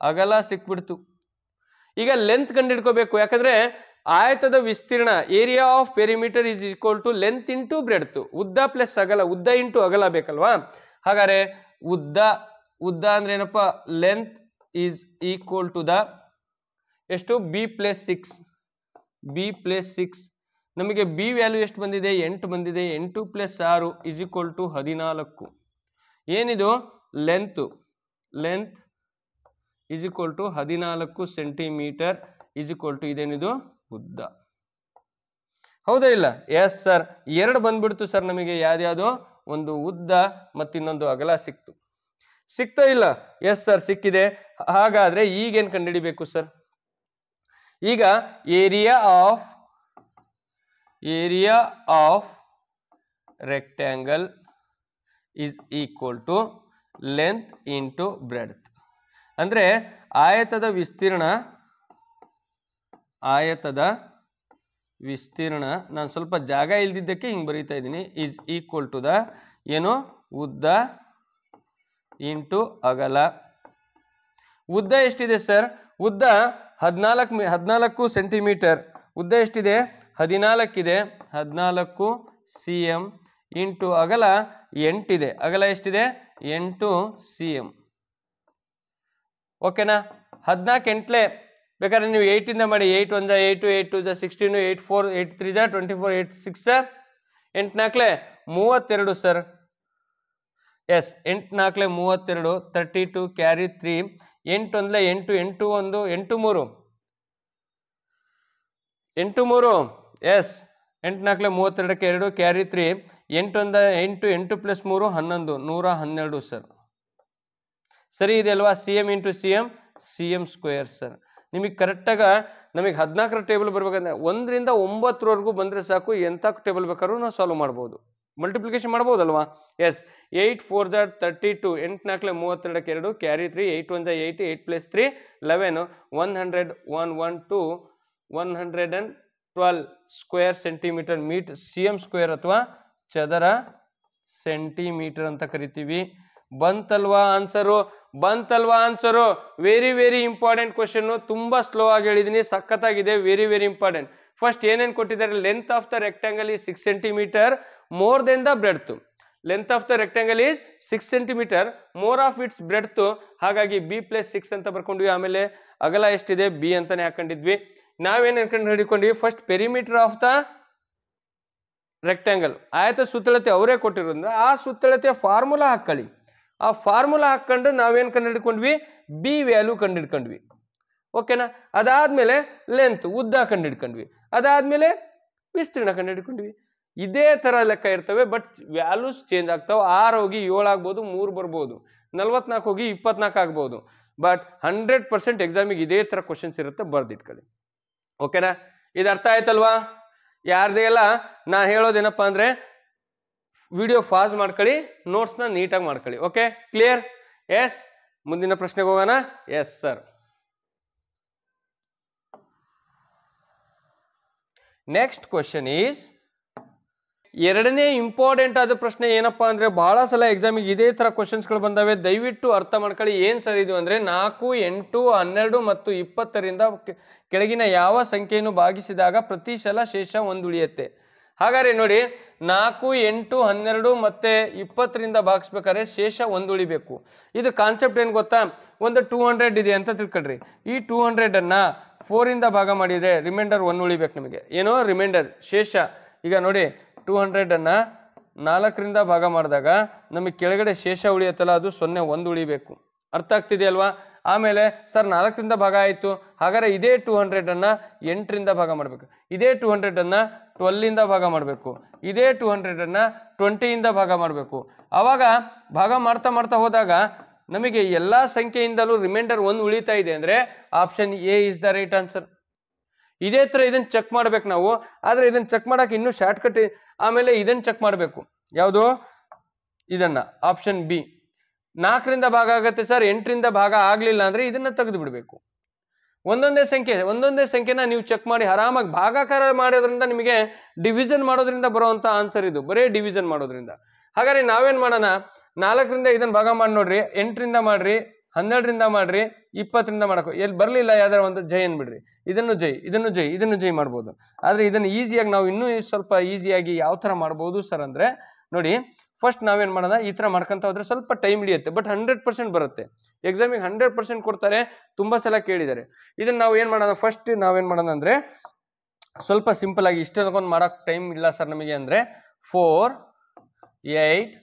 ಅಗಲ ಸಿಕ್ಬಿಡ್ತು. ಈಗ ಲೆಂತ್ ಕಂಡುಹಿಡ್ಕೋಬೇಕು, ಯಾಕಂದ್ರೆ ಆಯತದ ವಿಸ್ತೀರ್ಣ area of perimeter is equal to length into breadth. ಉದ್ದ ಪ್ಲಸ್ ಅಗಲ, ಉದ್ದ ಇಂಟು ಅಗಲ ಬೇಕಲ್ವಾ. ಹಾಗಾದ್ರೆ ಉದ್ದ ಅಂದ್ರೆ ಏನಪ್ಪ, length is equal to the ಎಷ್ಟು, ಬಿ ಪ್ಲಸ್ 6. ನಮಗೆ ಬಿ ವ್ಯಾಲ್ಯೂ ಎಷ್ಟು ಬಂದಿದೆ, 8 ಬಂದಿದೆ. 8 + 6 ಈಸ್ ಈಕ್ವಲ್ ಟು 14. ಏನಿದು, length is equal to 14 centimetre is equal to ಇದೇನಿದು, ಉದ್ದ. ಹೌದಾ ಇಲ್ಲ? ಎಸ್ ಸರ್, 2 ಬಂದ್ಬಿಡ್ತು ಸರ್ ನಮಗೆ. ಯಾವ್ದ್ಯಾವ್ದು, ಒಂದು ಉದ್ದ ಮತ್ತು ಇನ್ನೊಂದು ಅಗಲ ಸಿಕ್ತಾ ಇಲ್ಲ? ಎಸ್ ಸರ್, ಸಿಕ್ಕಿದೆ. ಹಾಗಾದ್ರೆ ಈಗೇನು ಕಂಡುಹಿಡಿಬೇಕು ಸರ್, ಈಗ area of rectangle is equal to length into breadth. ಅಂದ್ರೆ ಆಯತದ ವಿಸ್ತೀರ್ಣ ನಾನು ಸ್ವಲ್ಪ ಜಾಗ ಇಲ್ದಿದ್ದಕ್ಕೆ ಹಿಂಗೆ ಬರೀತಾ ಇದ್ದೀನಿ. ಈಸ್ ಈಕ್ವಲ್ ಟು ದ ಏನು, ಉದ್ದ ಇಂಟು ಅಗಲ. ಉದ್ದ ಎಷ್ಟಿದೆ ಸರ್, ಉದ್ದ 14 ಸೆಂಟಿಮೀಟರ್. ಉದ್ದ ಎಷ್ಟಿದೆ, 14 ಇದೆ. 14 cm ಇಂಟು ಅಗಲ 8 ಇದೆ. ಅಗಲ ಎಷ್ಟಿದೆ, 8 cm. ಓಕೆನಾ? 14 ಎಂಟ್ಲೆ ಬೇಕಾದ್ರೆ ನೀವು 8 ಇಂದ ಮಾಡಿ. 8 1 8 8 2 16 8 4 8 3 24 8 6 8 4 32 ಸರ್. Yes, 8 4 32, 32 carry 3. 8 1 8 8 1 8 3 8 3. ಎಸ್, 8 4 32ಕ್ಕೆ 2 ಕ್ಯಾರಿ 3. 8 1 8 8 + 3 11 112 ಸರ್. ಸರಿ ಇದೆ ಅಲ್ವಾ? cm into cm square sir. ನಿಮಗೆ ಕರೆಕ್ಟಾಗ ನಮಗೆ 14ರ ಟೇಬಲ್ ಬರ್ಬೇಕಂದ್ರೆ 1 ರಿಂದ 9ರವರೆಗೂ ಬಂದರೆ ಸಾಕು. ಎಂಥ ಟೇಬಲ್ ಬೇಕಾದ್ರೂ ನಾವು ಸಾಲ್ವ್ ಮಾಡ್ಬೋದು, ಮಲ್ಟಿಪ್ಲಿಕೇಶನ್ ಮಾಡ್ಬೋದಲ್ವಾ. ಎಸ್, 8 4 32, 8 4 32ಕ್ಕೆ 2 carry 3. 8 1 8 8 + 3 11 100 112 112 square centimetre cm square ಅಥವಾ ಚದರ ಸೆಂಟಿಮೀಟರ್ ಅಂತ ಕರಿತೀವಿ. ಬಂತಲ್ವಾ ಆನ್ಸರು? Very important question. ತುಂಬಾ ಸ್ಲೋ ಆಗಿ ಹೇಳಿದೀನಿ, ಸಖತ್ತಾಗಿದೆ. Very important. ಫಸ್ಟ್ ಏನೇನು ಕೊಟ್ಟಿದ್ದಾರೆ, length of the rectangle is 6 centimetre more than the breadth. Length of the rectangle is 6 centimetre, more of it's breadth. ಹಾಗಾಗಿ ಬಿ + 6 ಅಂತ ಬರ್ಕೊಂಡ್ವಿ. ಆಮೇಲೆ ಅಗಲ ಎಷ್ಟಿದೆ, ಬಿ ಅಂತಾನೆ ಹಾಕೊಂಡಿದ್ವಿ. ನಾವೇನ್ ಹಿಡ್ಕೊಂಡ್ವಿ, first perimeter of the rectangle, ಆಯತ ಸುತ್ತಳತೆ ಅವರೇ ಕೊಟ್ಟಿರೋದ್ರಿಂದ ಆ ಸುತ್ತಳತೆ ಫಾರ್ಮುಲಾ ಹಾಕೊಳ್ಳಿ. ಆ ಫಾರ್ಮುಲಾ ಹಾಕೊಂಡು ನಾವೇನ್ ಕಂಡುಹಿಡ್ಕೊಂಡ್ವಿ, ಬಿ ವ್ಯಾಲ್ಯೂ ಕಂಡುಹಿಡ್ಕೊಂಡ್ವಿ. ಓಕೆನಾ? ಅದಾದ್ಮೇಲೆ ಲೆಂತ್, ಉದ್ದ ಕಂಡುಹಿಡ್ಕೊಂಡ್ವಿ. ಅದಾದ್ಮೇಲೆ ವಿಸ್ತೀರ್ಣ ಕಂಡುಹಿಡ್ಕೊಂಡ್ವಿ. ಇದೇ ತರ ಲೆಕ್ಕ ಇರ್ತವೆ, ಬಟ್ ವ್ಯಾಲ್ಯೂಸ್ ಚೇಂಜ್ ಆಗ್ತಾವೆ. 6 ಹೋಗಿ 7 ಆಗ್ಬೋದು, 3 ಬರ್ಬೋದು. 44 ಹೋಗಿ 24 ಆಗ್ಬೋದು. ಬಟ್ 100% ಎಕ್ಸಾಮಿಗೆ ಇದೇ ತರ ಕ್ವಶನ್ಸ್ ಇರುತ್ತೆ, ಬರ್ದಿಟ್ಕೊಳ್ಳಿ. ಓಕೆನಾ? ಇದು ಅರ್ಥ ಆಯ್ತಲ್ವಾ? ಯಾರ್ದೆಲ್ಲ ನಾ ಹೇಳೋದೇನಪ್ಪಾ ಅಂದ್ರೆ, ವಿಡಿಯೋ ಫಾಸ್ಟ್ ಮಾಡ್ಕೊಳ್ಳಿ, ನೋಟ್ಸ್ನ ನೀಟಾಗಿ ಮಾಡ್ಕೊಳ್ಳಿ. Okay, clear? ಎಸ್, ಮುಂದಿನ ಪ್ರಶ್ನೆಗೆ ಹೋಗೋಣ. Yes sir. Next question is, ಎರಡನೇ ಇಂಪಾರ್ಟೆಂಟ್ ಆದ ಪ್ರಶ್ನೆ ಏನಪ್ಪಾ ಅಂದ್ರೆ, ಬಹಳ ಸಲ ಎಕ್ಸಾಮಿಗೆ ಇದೇ ತರ ಕ್ವಶನ್ಸ್ಗಳು ಬಂದಾವೆ. ದಯವಿಟ್ಟು ಅರ್ಥ ಮಾಡ್ಕೊಳ್ಳಿ. ಏನ್ ಸರ್ ಇದು ಅಂದ್ರೆ, 4 8 12 ಮತ್ತು 20ರಿಂದ ಕೆಳಗಿನ ಯಾವ ಸಂಖ್ಯೆಯನ್ನು ಭಾಗಿಸಿದಾಗ ಪ್ರತಿ ಸಲ ಶೇಷ 1 ಉಳಿಯುತ್ತೆ. ಹಾಗಾದ್ರೆ ನೋಡಿ, 4 8 12 ಮತ್ತೆ 20ರಿಂದ ಭಾಗಿಸ್ಬೇಕಾದ್ರೆ ಶೇಷ 1 ಉಳಿಬೇಕು. ಇದು ಕಾನ್ಸೆಪ್ಟ್ ಏನ್ ಗೊತ್ತಾ, ಒಂದು 200 ಇದೆ ಅಂತ ತಿಳ್ಕೊಳ್ರಿ. ಈ 200 ಅನ್ನ 4ರಿಂದ ಭಾಗ ಮಾಡಿದ್ರೆ ರಿಮೈಂಡರ್ 1 ಉಳಿಬೇಕು ನಮಗೆ. ಏನೋ ರಿಮೈಂಡರ್, ಶೇಷ. ಈಗ ನೋಡಿ, 200 ಅನ್ನ 4ರಿಂದ ಭಾಗ ಮಾಡಿದಾಗ ನಮಗೆ ಕೆಳಗಡೆ ಶೇಷ ಉಳಿಯುತ್ತಲ್ಲ, ಅದು 0 1 ಉಳಿಬೇಕು. ಅರ್ಥ ಆಗ್ತಿದೆ ಅಲ್ವಾ? ಆಮೇಲೆ ಸರ್ 4ರಿಂದ ಭಾಗ ಆಯಿತು, ಹಾಗಾದ್ರೆ ಇದೇ 200 8ರಿಂದ ಭಾಗ ಮಾಡಬೇಕು, ಇದೇ 200 12ಇಂದ ಭಾಗ ಮಾಡಬೇಕು, ಇದೇ 200 20ಇಂದ ಭಾಗ ಮಾಡಬೇಕು. ಆವಾಗ ಭಾಗ ಮಾಡ್ತಾ ಮಾಡ್ತಾ ಹೋದಾಗ ನಮಗೆ ಎಲ್ಲಾ ಸಂಖ್ಯೆಯಿಂದಲೂ ರಿಮೈಂಡರ್ 1 ಉಳಿತಾ ಇದೆ ಅಂದ್ರೆ option A is the right answer. ಇದೇ ತರ ಇದನ್ನ ಚೆಕ್ ಮಾಡ್ಬೇಕು ನಾವು. ಆದ್ರೆ ಇದನ್ನ ಚೆಕ್ ಮಾಡಕ್ಕೆ ಇನ್ನೂ ಶಾರ್ಟ್ ಕಟ್. ಆಮೇಲೆ ಇದನ್ನ ಚೆಕ್ ಮಾಡಬೇಕು, ಯಾವುದು ಇದನ್ನ ಆಪ್ಷನ್ ಬಿ. 4ರಿಂದ ಭಾಗ ಆಗತ್ತೆ ಸರ್, 8ರಿಂದ ಭಾಗ ಆಗ್ಲಿಲ್ಲ ಅಂದ್ರೆ ಇದನ್ನ ತೆಗೆದು ಬಿಡಬೇಕು. ಒಂದೊಂದೇ ಸಂಖ್ಯೆನ ನೀವು ಚೆಕ್ ಮಾಡಿ ಆರಾಮಾಗಿ ಭಾಗಾಕಾರ ಮಾಡೋದ್ರಿಂದ ನಿಮಗೆ ಡಿವಿಷನ್ ಮಾಡೋದ್ರಿಂದ ಬರುವಂತ ಆನ್ಸರ್ ಇದು, ಬರೇ ಡಿವಿಷನ್ ಮಾಡೋದ್ರಿಂದ. ಹಾಗಾದ್ರೆ ನಾವೇನ್ ಮಾಡೋಣ, 4ರಿಂದ ಇದನ್ನ ಭಾಗ ಮಾಡಿ ನೋಡ್ರಿ, 8ರಿಂದ ಮಾಡ್ರಿ, 12ರಿಂದ ಮಾಡ್ರಿ, 20ರಿಂದ ಮಾಡಬೇಕು. ಎಲ್ಲಿ ಬರ್ಲಿಲ್ಲ ಯಾವ್ದಾರ ಒಂದು ಜೈ ಅನ್ಬಿಡ್ರಿ, ಇದನ್ನು ಜೈ ಮಾಡ್ಬೋದು. ಆದ್ರೆ ಇದನ್ನು ಈಸಿಯಾಗಿ ನಾವು ಇನ್ನೂ ಸ್ವಲ್ಪ ಈಸಿಯಾಗಿ ಯಾವ ತರ ಮಾಡ್ಬೋದು ಸರ್ ಅಂದ್ರೆ ನೋಡಿ, ಫಸ್ಟ್ ನಾವೇನ್ ಮಾಡೋಣ, ಈ ತರ ಮಾಡ್ಕೊಂತ ಹೋದ್ರೆ ಸ್ವಲ್ಪ ಟೈಮ್ ಹಿಡಿಯುತ್ತೆ, ಬಟ್ 100% ಬರುತ್ತೆ. ಎಕ್ಸಾಮಿಗೆ 100% ಕೊಡ್ತಾರೆ, ತುಂಬಾ ಸಲ ಕೇಳಿದ್ದಾರೆ. ಇದನ್ನ ನಾವು ಏನ್ ಮಾಡೋಣ, ಫಸ್ಟ್ ನಾವೇನ್ ಮಾಡೋಣ ಅಂದ್ರೆ ಸ್ವಲ್ಪ ಸಿಂಪಲ್ ಆಗಿ ಇಷ್ಟೊಂದು ಮಾಡಕ್ ಟೈಮ್ ಇಲ್ಲ ಸರ್ ನಮಗೆ ಅಂದ್ರೆ 4, 8,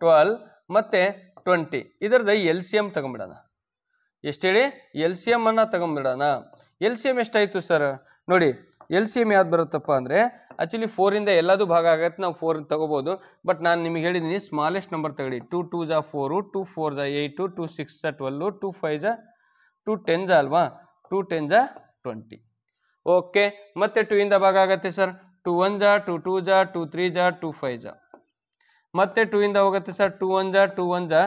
12 ಮತ್ತೆ 20 ಇದರದ LCM ತಗೊಂಡ್ಬಿಡೋಣ. ಎಷ್ಟು ಹೇಳಿ, LCM ಅನ್ನ ತಗೊಂಡ್ಬಿಡೋಣ. LCM ಎಷ್ಟಾಯ್ತು ಸರ್ ನೋಡಿ, LCM ಯಾವ್ದು ಬರುತ್ತಪ್ಪ ಅಂದ್ರೆ ಆಕ್ಚುಲಿ 4ರಿಂದ ಎಲ್ಲದೂ ಭಾಗ ಆಗತ್ತೆ, ನಾವು 4 ತಗೋಬಹುದು. ಬಟ್ ನಾನು ನಿಮಗೆ ಹೇಳಿದೀನಿ ಸ್ಮಾಲೆಸ್ಟ್ ನಂಬರ್ ತಗೊಳ್ಳಿ. 2 2 ಜಾ 4, 2 4 ಜಾ 8, 2 6 ಜಾ 12, 2 5 ಜಾ 2 10 ಜಾ ಅಲ್ವಾ, 2 10 ಜಾ 20. ಓಕೆ, ಮತ್ತೆ 2 ಇಂದ ಭಾಗ ಆಗತ್ತೆ ಸರ್, 2 1 ಜಾ 2 2 ಜಾ 2 3 ಜಾ 2 5 ಜಾ. ಮತ್ತೆ 2 ಇಂದ ಹೋಗುತ್ತೆ ಸರ್, 2 1 ಜಾ 2 1 ಜಾ,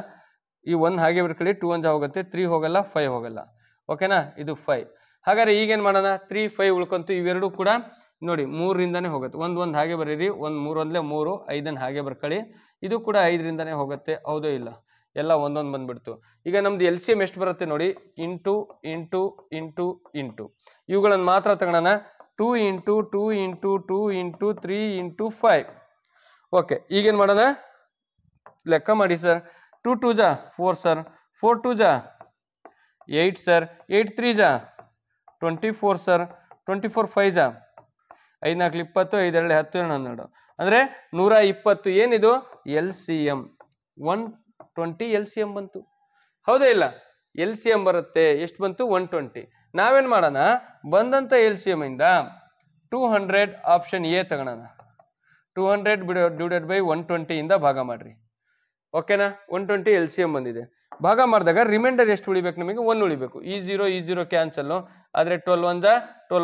ಈ 1 ಹಾಗೆ ಬರ್ಕೊಳ್ಳಿ, 2 1 ಜಾ ಹೋಗುತ್ತೆ, 3 ಹೋಗಲ್ಲ, 5 ಹೋಗಲ್ಲ. ಓಕೆನಾ, ಇದು 5. ಹಾಗಾದ್ರೆ ಈಗೇನ್ ಮಾಡೋಣ, 3 5 ಉಳ್ಕೊಂತು. ಇವೆರಡು ಕೂಡ ನೋಡಿ 3ರಿಂದಾನೇ ಹೋಗುತ್ತೆ. ಒಂದು ಹಾಗೆ ಬರೀರಿ, 1 3 1 3, 5 ಹಾಗೆ ಬರ್ಕೊಳ್ಳಿ. ಇದು ಕೂಡ 5ರಿಂದಾನೇ ಹೋಗುತ್ತೆ, ಹೌದೋ ಇಲ್ಲ, ಎಲ್ಲ ಒಂದೊಂದು ಬಂದ್ಬಿಡ್ತು. ಈಗ ನಮ್ದು LCM ಎಷ್ಟು ಬರುತ್ತೆ ನೋಡಿ, ಇಂಟು ಇಂಟು ಇಂಟು ಇಂಟು ಇವುಗಳನ್ನು ಮಾತ್ರ ತಗೊಳ್ಳೋಣ. 2 into 2 into 2 into 3 into 5. Okay, ಈಗೇನ್ ಮಾಡೋಣ, ಲೆಕ್ಕ ಮಾಡಿ ಸರ್. 2 2 ಜಾ 4 ಸರ್, 4 2 ಜಾ 8 ಸರ್, 8 3 ಜಾ 24 ಸರ್, 24 5 ಜಾ 5 4 20, 5 2 10 12 ಅಂದ್ರೆ 120. ಏನಿದು LCM 120 LCM ಬಂತು, ಹೌದಾ ಇಲ್ಲ? LCM ಬರುತ್ತೆ, ಎಷ್ಟು ಬಂತು, 120. ನಾವೇನ್ ಮಾಡೋಣ, ಬಂದಂತ LCM ಇಂದ 200 ಆಪ್ಷನ್ ಎ ತಗೊಳ್ಳೋಣ. 200 ಡಿವೈಡೆಡ್ ಬೈ 120 ಇಂದ ಭಾಗ ಮಾಡ್ರಿ. ಓಕೆನಾ, 120 LCM ಬಂದಿದೆ. ಭಾಗ ಮಾಡಿದಾಗ ರಿಮೈಂಡರ್ ಎಷ್ಟು ಉಳಿಬೇಕು ನಮಗೆ, 1 ಉಳಿಬೇಕು. ಈ 0 ಕ್ಯಾನ್ಸಲ್. ಆದ್ರೆ 12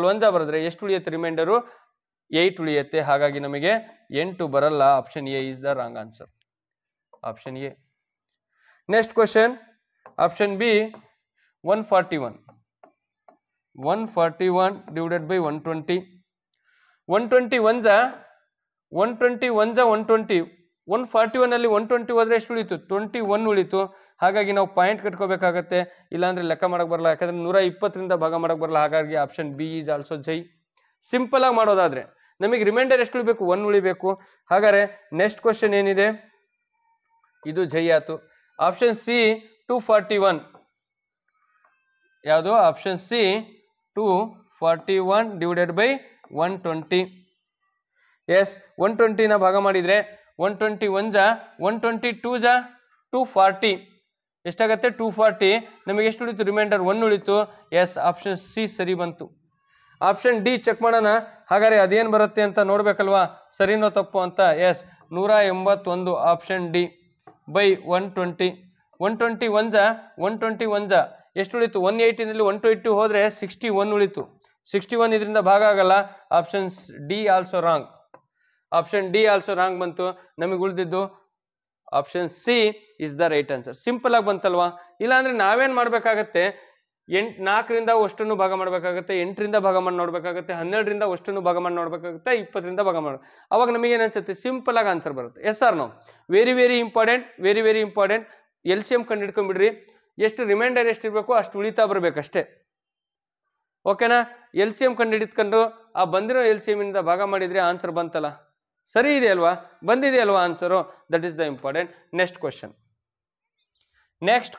1 ಬರೆದ್ರೆ ಎಷ್ಟು ಉಳಿಯುತ್ತೆ ರಿಮೈಂಡರು, 8 ಉಳಿಯುತ್ತೆ. ಹಾಗಾಗಿ ನಮಗೆ 8 ಬರಲ್ಲ. Option A is the wrong answer, option A. Next question, option B 141 divided by 120. 121 ಜಾ 120, 141 ಅಲ್ಲಿ 120 ಹೋದ್ರೆ ಎಷ್ಟು ಉಳಿತು, 21 ಉಳಿತು. ಹಾಗಾಗಿ ನಾವು ಪಾಯಿಂಟ್ ಕಟ್ಕೋಬೇಕಾಗತ್ತೆ, ಇಲ್ಲಾಂದ್ರೆ ಲೆಕ್ಕ ಮಾಡಕ್ ಬರಲ್ಲ. ಯಾಕಂದ್ರೆ 120ರಿಂದ ಭಾಗ ಮಾಡಕ್ ಬರಲ್ಲ. ಹಾಗಾಗಿ option B is also Jai. Simple ಆಗಿ ಮಾಡೋದಾದ್ರೆ ನಮಗೆ ರಿಮೈಂಡರ್ ಎಷ್ಟು ಉಳಿಬೇಕು, 1 ಉಳಿಬೇಕು. ಹಾಗಾದ್ರೆ ನೆಕ್ಸ್ಟ್ ಕ್ವಶನ್ ಏನಿದೆ, ಇದು ಜೈ ಆಯ್ತು. ಆಪ್ಷನ್ ಸಿ 241, ಯಾವುದು, option C 241 divided by 120. Yes, 120ನ ಭಾಗ ಮಾಡಿದ್ರೆ 121 ಜಾ 122 ಜಾ 240 ಎಷ್ಟಾಗತ್ತೆ, 240. ನಮಗೆ ಎಷ್ಟು ಉಳಿತು ರಿಮೈಂಡರ್, 1 ಉಳಿತು. ಎಸ್, ಆಪ್ಷನ್ ಸಿ ಸರಿ ಬಂತು. ಆಪ್ಷನ್ ಡಿ ಚೆಕ್ ಮಾಡೋಣ. ಹಾಗಾದ್ರೆ ಅದೇನ್ ಬರುತ್ತೆ ಅಂತ ನೋಡ್ಬೇಕಲ್ವಾ, ಸರಿನೋ ತಪ್ಪು ಅಂತ. S, 181 option D by 120. 121 ಜಾ 121 ಜಾ ಎಷ್ಟು ಉಳಿತು, 180ನಲ್ಲಿ 120 ಹೋದ್ರೆ 61 ಉಳಿತು. 61 ಇದರಿಂದ ಭಾಗ ಆಗಲ್ಲ. Option D also wrong. Option D also wrong ಬಂತು. ನಮಗೆ ಉಳಿದಿದ್ದು option C is the right answer. Simple ಆಗಿ ಬಂತಲ್ವಾ. ಇಲ್ಲಾಂದ್ರೆ ನಾವೇನ್ ಮಾಡ್ಬೇಕಾಗತ್ತೆ, 4ರಿಂದ ಅಷ್ಟನ್ನು ಭಾಗ ಮಾಡ್ಬೇಕಾಗತ್ತೆ, 8ರಿಂದ ಭಾಗ ಮಾಡಿ ನೋಡ್ಬೇಕಾಗತ್ತೆ, 12ರಿಂದ ಅಷ್ಟನ್ನು ಭಾಗ ಮಾಡಿ ನೋಡ್ಬೇಕಾಗುತ್ತೆ, 20ರಿಂದ ಭಾಗ ಮಾಡಿ. ಅವಾಗ ನಮಗೆ ಏನ್ ಅನ್ಸುತ್ತೆ, ಸಿಂಪಲ್ ಆಗಿ ಆನ್ಸರ್ ಬರುತ್ತೆ. Yes or no, very very important. LCM ಕಂಡು ಹಿಡ್ಕೊಂಡ್ಬಿಡ್ರಿ. ಎಷ್ಟು ರಿಮೈಂಡರ್ ಎಷ್ಟಿರ್ಬೇಕು ಅಷ್ಟು ಉಳಿತಾ ಬರ್ಬೇಕಷ್ಟೇ. ಓಕೆನಾ, LCM ಕಂಡು ಹಿಡಿದ್ಕೊಂಡು ಆ ಬಂದಿರೋ LCM ಇಂದ ಭಾಗ ಮಾಡಿದ್ರೆ ಆನ್ಸರ್ ಬಂತಲ್ಲ, ಸರಿ ಇದೆ ಅಲ್ವಾ, ಬಂದಿದೆ ಅಲ್ವಾ answer. That is the important. Next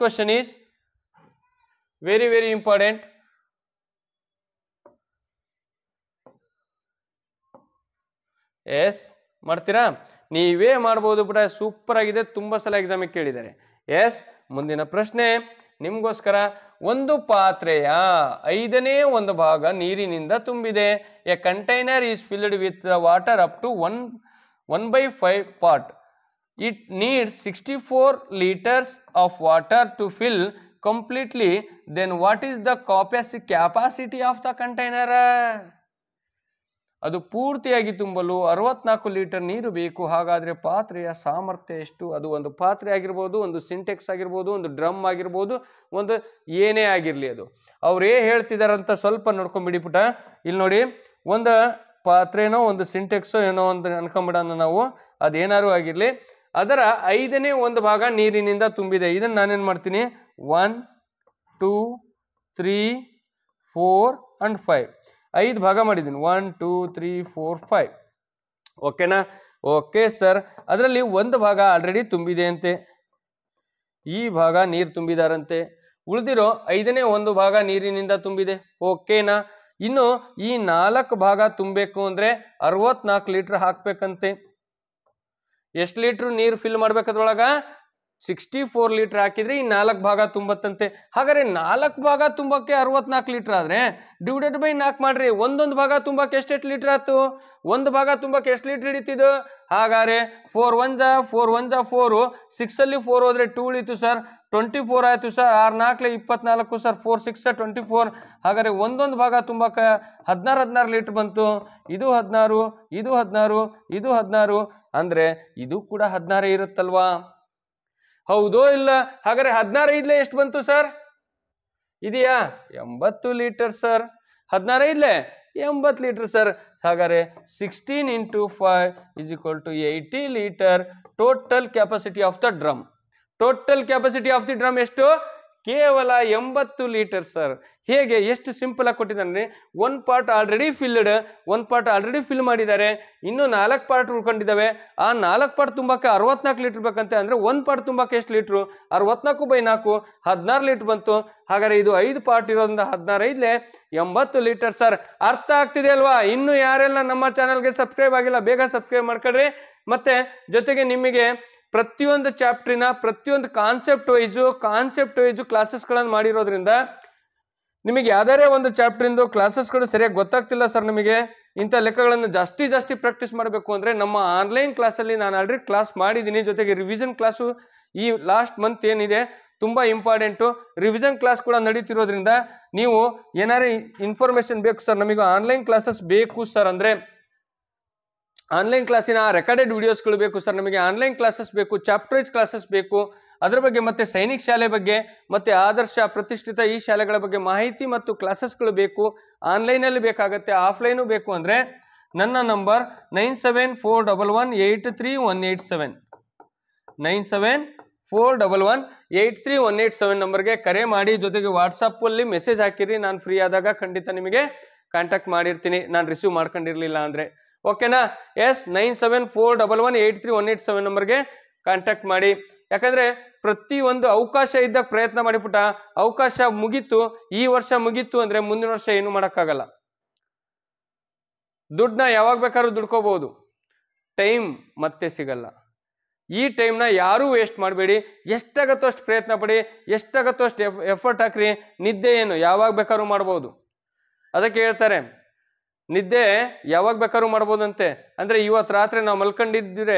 question is very very important. Yes, ಮಾಡ್ತೀರಾ, ನೀವೇ ಮಾಡ್ಬೋದು. ಬಿಟ್ಟ ಸೂಪರ್ ಆಗಿದೆ, ತುಂಬಾ ಸಲ ಎಕ್ಸಾಮಿಗೆ ಕೇಳಿದ್ದಾರೆ. ಎಸ್, ಮುಂದಿನ ಪ್ರಶ್ನೆ, ನಿಮ್ಗೋಸ್ಕರ ಒಂದು ಪಾತ್ರೆಯ 5ನೇ 1 ಭಾಗ ನೀರಿನಿಂದ ತುಂಬಿದೆ. A container is filled with water up to 1/5 part. It needs 64 liters of water to fill completely. Then what is the capacity of the container? ಅದು ಪೂರ್ತಿಯಾಗಿ ತುಂಬಲು 64 ಲೀಟರ್ ನೀರು ಬೇಕು. ಹಾಗಾದ್ರೆ ಪಾತ್ರೆಯ ಸಾಮರ್ಥ್ಯ ಎಷ್ಟು? ಅದು ಒಂದು ಪಾತ್ರೆ ಆಗಿರ್ಬೋದು, ಒಂದು ಸಿಂಟೆಕ್ಸ್ ಆಗಿರ್ಬೋದು, ಒಂದು ಡ್ರಮ್ ಆಗಿರ್ಬೋದು, ಒಂದು ಏನೇ ಆಗಿರ್ಲಿ, ಅದು ಅವ್ರೇ ಹೇಳ್ತಿದಾರಂತ ಸ್ವಲ್ಪ ನೋಡ್ಕೊಂಡ್ಬಿಡಿ ಪುಟ. ಇಲ್ಲಿ ನೋಡಿ, ಒಂದು ಪಾತ್ರೆನೋ ಒಂದು ಸಿಂಟೆಕ್ಸೋ ಏನೋ ಒಂದು ಅನ್ಕೊಂಬಿಡೋಣ ನಾವು, ಅದೇನಾರು ಆಗಿರ್ಲಿ, ಅದರ 5ನೇ 1 ಭಾಗ ನೀರಿನಿಂದ ತುಂಬಿದೆ. ಇದನ್ನ ನಾನೇನ್ ಮಾಡ್ತೀನಿ, 1 2 3 4 and 5 5 ಭಾಗ ಮಾಡಿದ್ದೀನಿ. 1 2 3 4 5. ಓಕೆನಾ? Okay sir. ಅದರಲ್ಲಿ 1 ಭಾಗ ಆಲ್ರೆಡಿ ತುಂಬಿದೆ ಅಂತೆ, ಈ ಭಾಗ ನೀರು ತುಂಬಿದಾರಂತೆ. ಉಳಿದಿರೋ 5ನೇ 1 ಭಾಗ ನೀರಿನಿಂದ ತುಂಬಿದೆ. ಓಕೆನಾ? ಇನ್ನು ಈ 4 ಭಾಗ ತುಂಬಬೇಕು ಅಂದ್ರೆ 64 ಲೀಟರ್ ಹಾಕ್ಬೇಕಂತೆ. ಎಷ್ಟು ಲೀಟರ್ ನೀರು ಫಿಲ್ ಮಾಡ್ಬೇಕದ್ರೊಳಗ? 64 ಲೀಟರ್ ಹಾಕಿದ್ರೆ ಈ 4 ಭಾಗ ತುಂಬತ್ತಂತೆ. ಹಾಗಾದ್ರೆ 4 ಭಾಗ ತುಂಬಕ್ಕೆ 64 ಲೀಟರ್ ಆದ್ರೆ ಡಿವೈಡೆಡ್ ಬೈ 4 ಮಾಡ್ರಿ. ಒಂದೊಂದು ಭಾಗ ತುಂಬಕ್ಕೆ ಎಷ್ಟೆಷ್ಟು ಲೀಟರ್ ಆಯ್ತು? 1 ಭಾಗ ತುಂಬಕ್ಕೆ ಎಷ್ಟು ಲೀಟರ್ ಹಿಡಿತಿದ್ದು? ಹಾಗಾದ್ರೆ 4 1 ಜಾ 4 6 ಅಲ್ಲಿ 4 ಹೋದ್ರೆ 2 ಉಳಿತು ಸರ್, 24 ಆಯ್ತು ಸರ್. 6 4 24 ಸರ್, 4 6 24. ಹಾಗಾದ್ರೆ ಒಂದೊಂದು ಭಾಗ ತುಂಬಕ್ಕ 16 ಲೀಟರ್ ಬಂತು. ಇದು 16, ಇದು 16, ಇದು 16, ಅಂದ್ರೆ ಇದು ಕೂಡ 16 ಇರುತ್ತಲ್ವಾ? ಹೌದೋ ಇಲ್ಲ? ಹಾಗಾದ್ರೆ 16 ಐದ್ಲೆ ಎಷ್ಟು ಬಂತು ಸರ್? ಇದೆಯಾ? 80 ಲೀಟರ್ ಸರ್. 16 ಐದ್ಲೆ 80 litre sir. ಹಾಗಾದ್ರೆ 16 into 5 is equal to 80 litre total capacity of the drum. Total capacity of the drum ಎಷ್ಟು? ಕೇವಲ 80 ಲೀಟರ್ ಸರ್. ಹೇಗೆ? ಎಷ್ಟು ಸಿಂಪಲ್ ಆಗಿ ಕೊಟ್ಟಿದ್ದಾನೆ. 1 part already filled, 1 part already fill ಮಾಡಿದ್ದಾರೆ, ಇನ್ನು 4 ಪಾರ್ಟ್ ಉಳ್ಕೊಂಡಿದ್ದಾವೆ. ಆ 4 ಪಾರ್ಟ್ ತುಂಬಕ್ಕೆ 64 ಲೀಟರ್ ಬೇಕಂತೆ. ಅಂದ್ರೆ 1 ಪಾರ್ಟ್ ತುಂಬಕ್ಕೆ ಎಷ್ಟು ಲೀಟ್ರು? 64 by 4 16 ಲೀಟರ್ ಬಂತು. ಹಾಗಾದ್ರೆ ಇದು 5 ಪಾರ್ಟ್ ಇರೋದ್ರಿಂದ 16 ಐದ್ಲೆ 80 ಲೀಟರ್ ಸರ್. ಅರ್ಥ ಆಗ್ತಿದೆ ಅಲ್ವಾ? ಇನ್ನು ಯಾರೆಲ್ಲ ನಮ್ಮ ಚಾನಲ್ಗೆ ಸಬ್ಸ್ಕ್ರೈಬ್ ಆಗಿಲ್ಲ, ಬೇಗ ಸಬ್ಸ್ಕ್ರೈಬ್ ಮಾಡ್ಕೊಳ್ರಿ. ಮತ್ತೆ ಜೊತೆಗೆ ನಿಮಗೆ ಪ್ರತಿಯೊಂದು ಚಾಪ್ಟರ್ನ ಪ್ರತಿಯೊಂದು ಕಾನ್ಸೆಪ್ಟ್ ವೈಸು ಕ್ಲಾಸಸ್ಗಳನ್ನು ಮಾಡಿರೋದ್ರಿಂದ ನಿಮಗೆ ಯಾವ್ದಾರೇ ಒಂದು ಚಾಪ್ಟರಿಂದು ಕ್ಲಾಸಸ್ಗಳು ಸರಿಯಾಗಿ ಗೊತ್ತಾಗ್ತಿಲ್ಲ ಸರ್, ನಿಮಗೆ ಇಂಥ ಲೆಕ್ಕಗಳನ್ನು ಜಾಸ್ತಿ ಪ್ರಾಕ್ಟೀಸ್ ಮಾಡಬೇಕು ಅಂದ್ರೆ ನಮ್ಮ ಆನ್ಲೈನ್ ಕ್ಲಾಸಲ್ಲಿ ನಾನು ಆಲ್ರೆಡಿ ಕ್ಲಾಸ್ ಮಾಡಿದ್ದೀನಿ. ಜೊತೆಗೆ ರಿವಿಷನ್ ಕ್ಲಾಸು ಈ ಲಾಸ್ಟ್ ಮಂತ್ ಏನಿದೆ ತುಂಬಾ ಇಂಪಾರ್ಟೆಂಟು. ರಿವಿಷನ್ ಕ್ಲಾಸ್ ಕೂಡ ನಡೀತಿರೋದ್ರಿಂದ ನೀವು ಏನಾರು ಇನ್ಫಾರ್ಮೇಶನ್ ಬೇಕು ಸರ್, ನಮಗೆ ಆನ್ಲೈನ್ ಕ್ಲಾಸಸ್ ಬೇಕು ಸರ್ ಅಂದ್ರೆ ಆನ್ಲೈನ್ ಕ್ಲಾಸಿನ ರೆಕಾರ್ಡೆಡ್ ವಿಡಿಯೋಸ್ಗಳು ಬೇಕು ಸರ್, ನಮಗೆ ಆನ್ಲೈನ್ ಕ್ಲಾಸಸ್ ಬೇಕು, ಚಾಪ್ಟರ್ ವೈಸ್ ಕ್ಲಾಸಸ್ ಬೇಕು, ಅದರ ಬಗ್ಗೆ ಮತ್ತೆ ಸೈನಿಕ್ ಶಾಲೆ ಬಗ್ಗೆ ಮತ್ತೆ ಆದರ್ಶ ಪ್ರತಿಷ್ಠಿತ ಈ ಶಾಲೆಗಳ ಬಗ್ಗೆ ಮಾಹಿತಿ ಮತ್ತು ಕ್ಲಾಸಸ್ಗಳು ಬೇಕು. ಆನ್ಲೈನಲ್ಲಿ ಬೇಕಾಗತ್ತೆ, ಆಫ್ಲೈನು ಬೇಕು ಅಂದ್ರೆ ನನ್ನ ನಂಬರ್ 9741183187 9741183187 ನಂಬರ್ಗೆ ಕರೆ ಮಾಡಿ, ಜೊತೆಗೆ ವಾಟ್ಸಪ್ ಅಲ್ಲಿ ಮೆಸೇಜ್ ಹಾಕಿರಿ. ನಾನು ಫ್ರೀ ಆದಾಗ ಖಂಡಿತ ನಿಮಗೆ ಕಾಂಟ್ಯಾಕ್ಟ್ ಮಾಡಿರ್ತೀನಿ, ನಾನು ರಿಸೀವ್ ಮಾಡ್ಕೊಂಡಿರ್ಲಿಲ್ಲ ಅಂದ್ರೆ. ಓಕೆನಾ? ಎಸ್ 9741183187 ನಂಬರ್ಗೆ ಕಾಂಟ್ಯಾಕ್ಟ್ ಮಾಡಿ. ಯಾಕಂದ್ರೆ ಪ್ರತಿಯೊಂದು ಅವಕಾಶ ಇದ್ದಾಗ ಪ್ರಯತ್ನ ಮಾಡಿಬಿಟ್ಟ, ಅವಕಾಶ ಮುಗೀತು, ಈ ವರ್ಷ ಮುಗೀತು ಅಂದ್ರೆ ಮುಂದಿನ ವರ್ಷ ಏನು ಮಾಡಕ್ಕಾಗಲ್ಲ. ದುಡ್ಡನ್ನ ಯಾವಾಗ ಬೇಕಾದ್ರೂ ದುಡ್ಕೋಬಹುದು, ಟೈಮ್ ಮತ್ತೆ ಸಿಗಲ್ಲ. ಈ ಟೈಮ್ನ ಯಾರೂ ವೇಸ್ಟ್ ಮಾಡಬೇಡಿ. ಎಷ್ಟಾಗತ್ತೋ ಅಷ್ಟು ಪ್ರಯತ್ನ ಪಡಿ, ಎಷ್ಟಾಗತ್ತೋ ಅಷ್ಟು ಎಫರ್ಟ್ ಹಾಕ್ರಿ. ನಿದ್ದೆ ಏನು ಯಾವಾಗ ಬೇಕಾದ್ರೂ ಮಾಡ್ಬೋದು, ಅದಕ್ಕೆ ಹೇಳ್ತಾರೆ ನಿದ್ದೆ ಯಾವಾಗ ಬೇಕಾದ್ರೂ ಮಾಡ್ಬೋದಂತೆ. ಅಂದ್ರೆ ಇವತ್ತು ರಾತ್ರಿ ನಾವು ಮಲ್ಕೊಂಡಿದ್ರೆ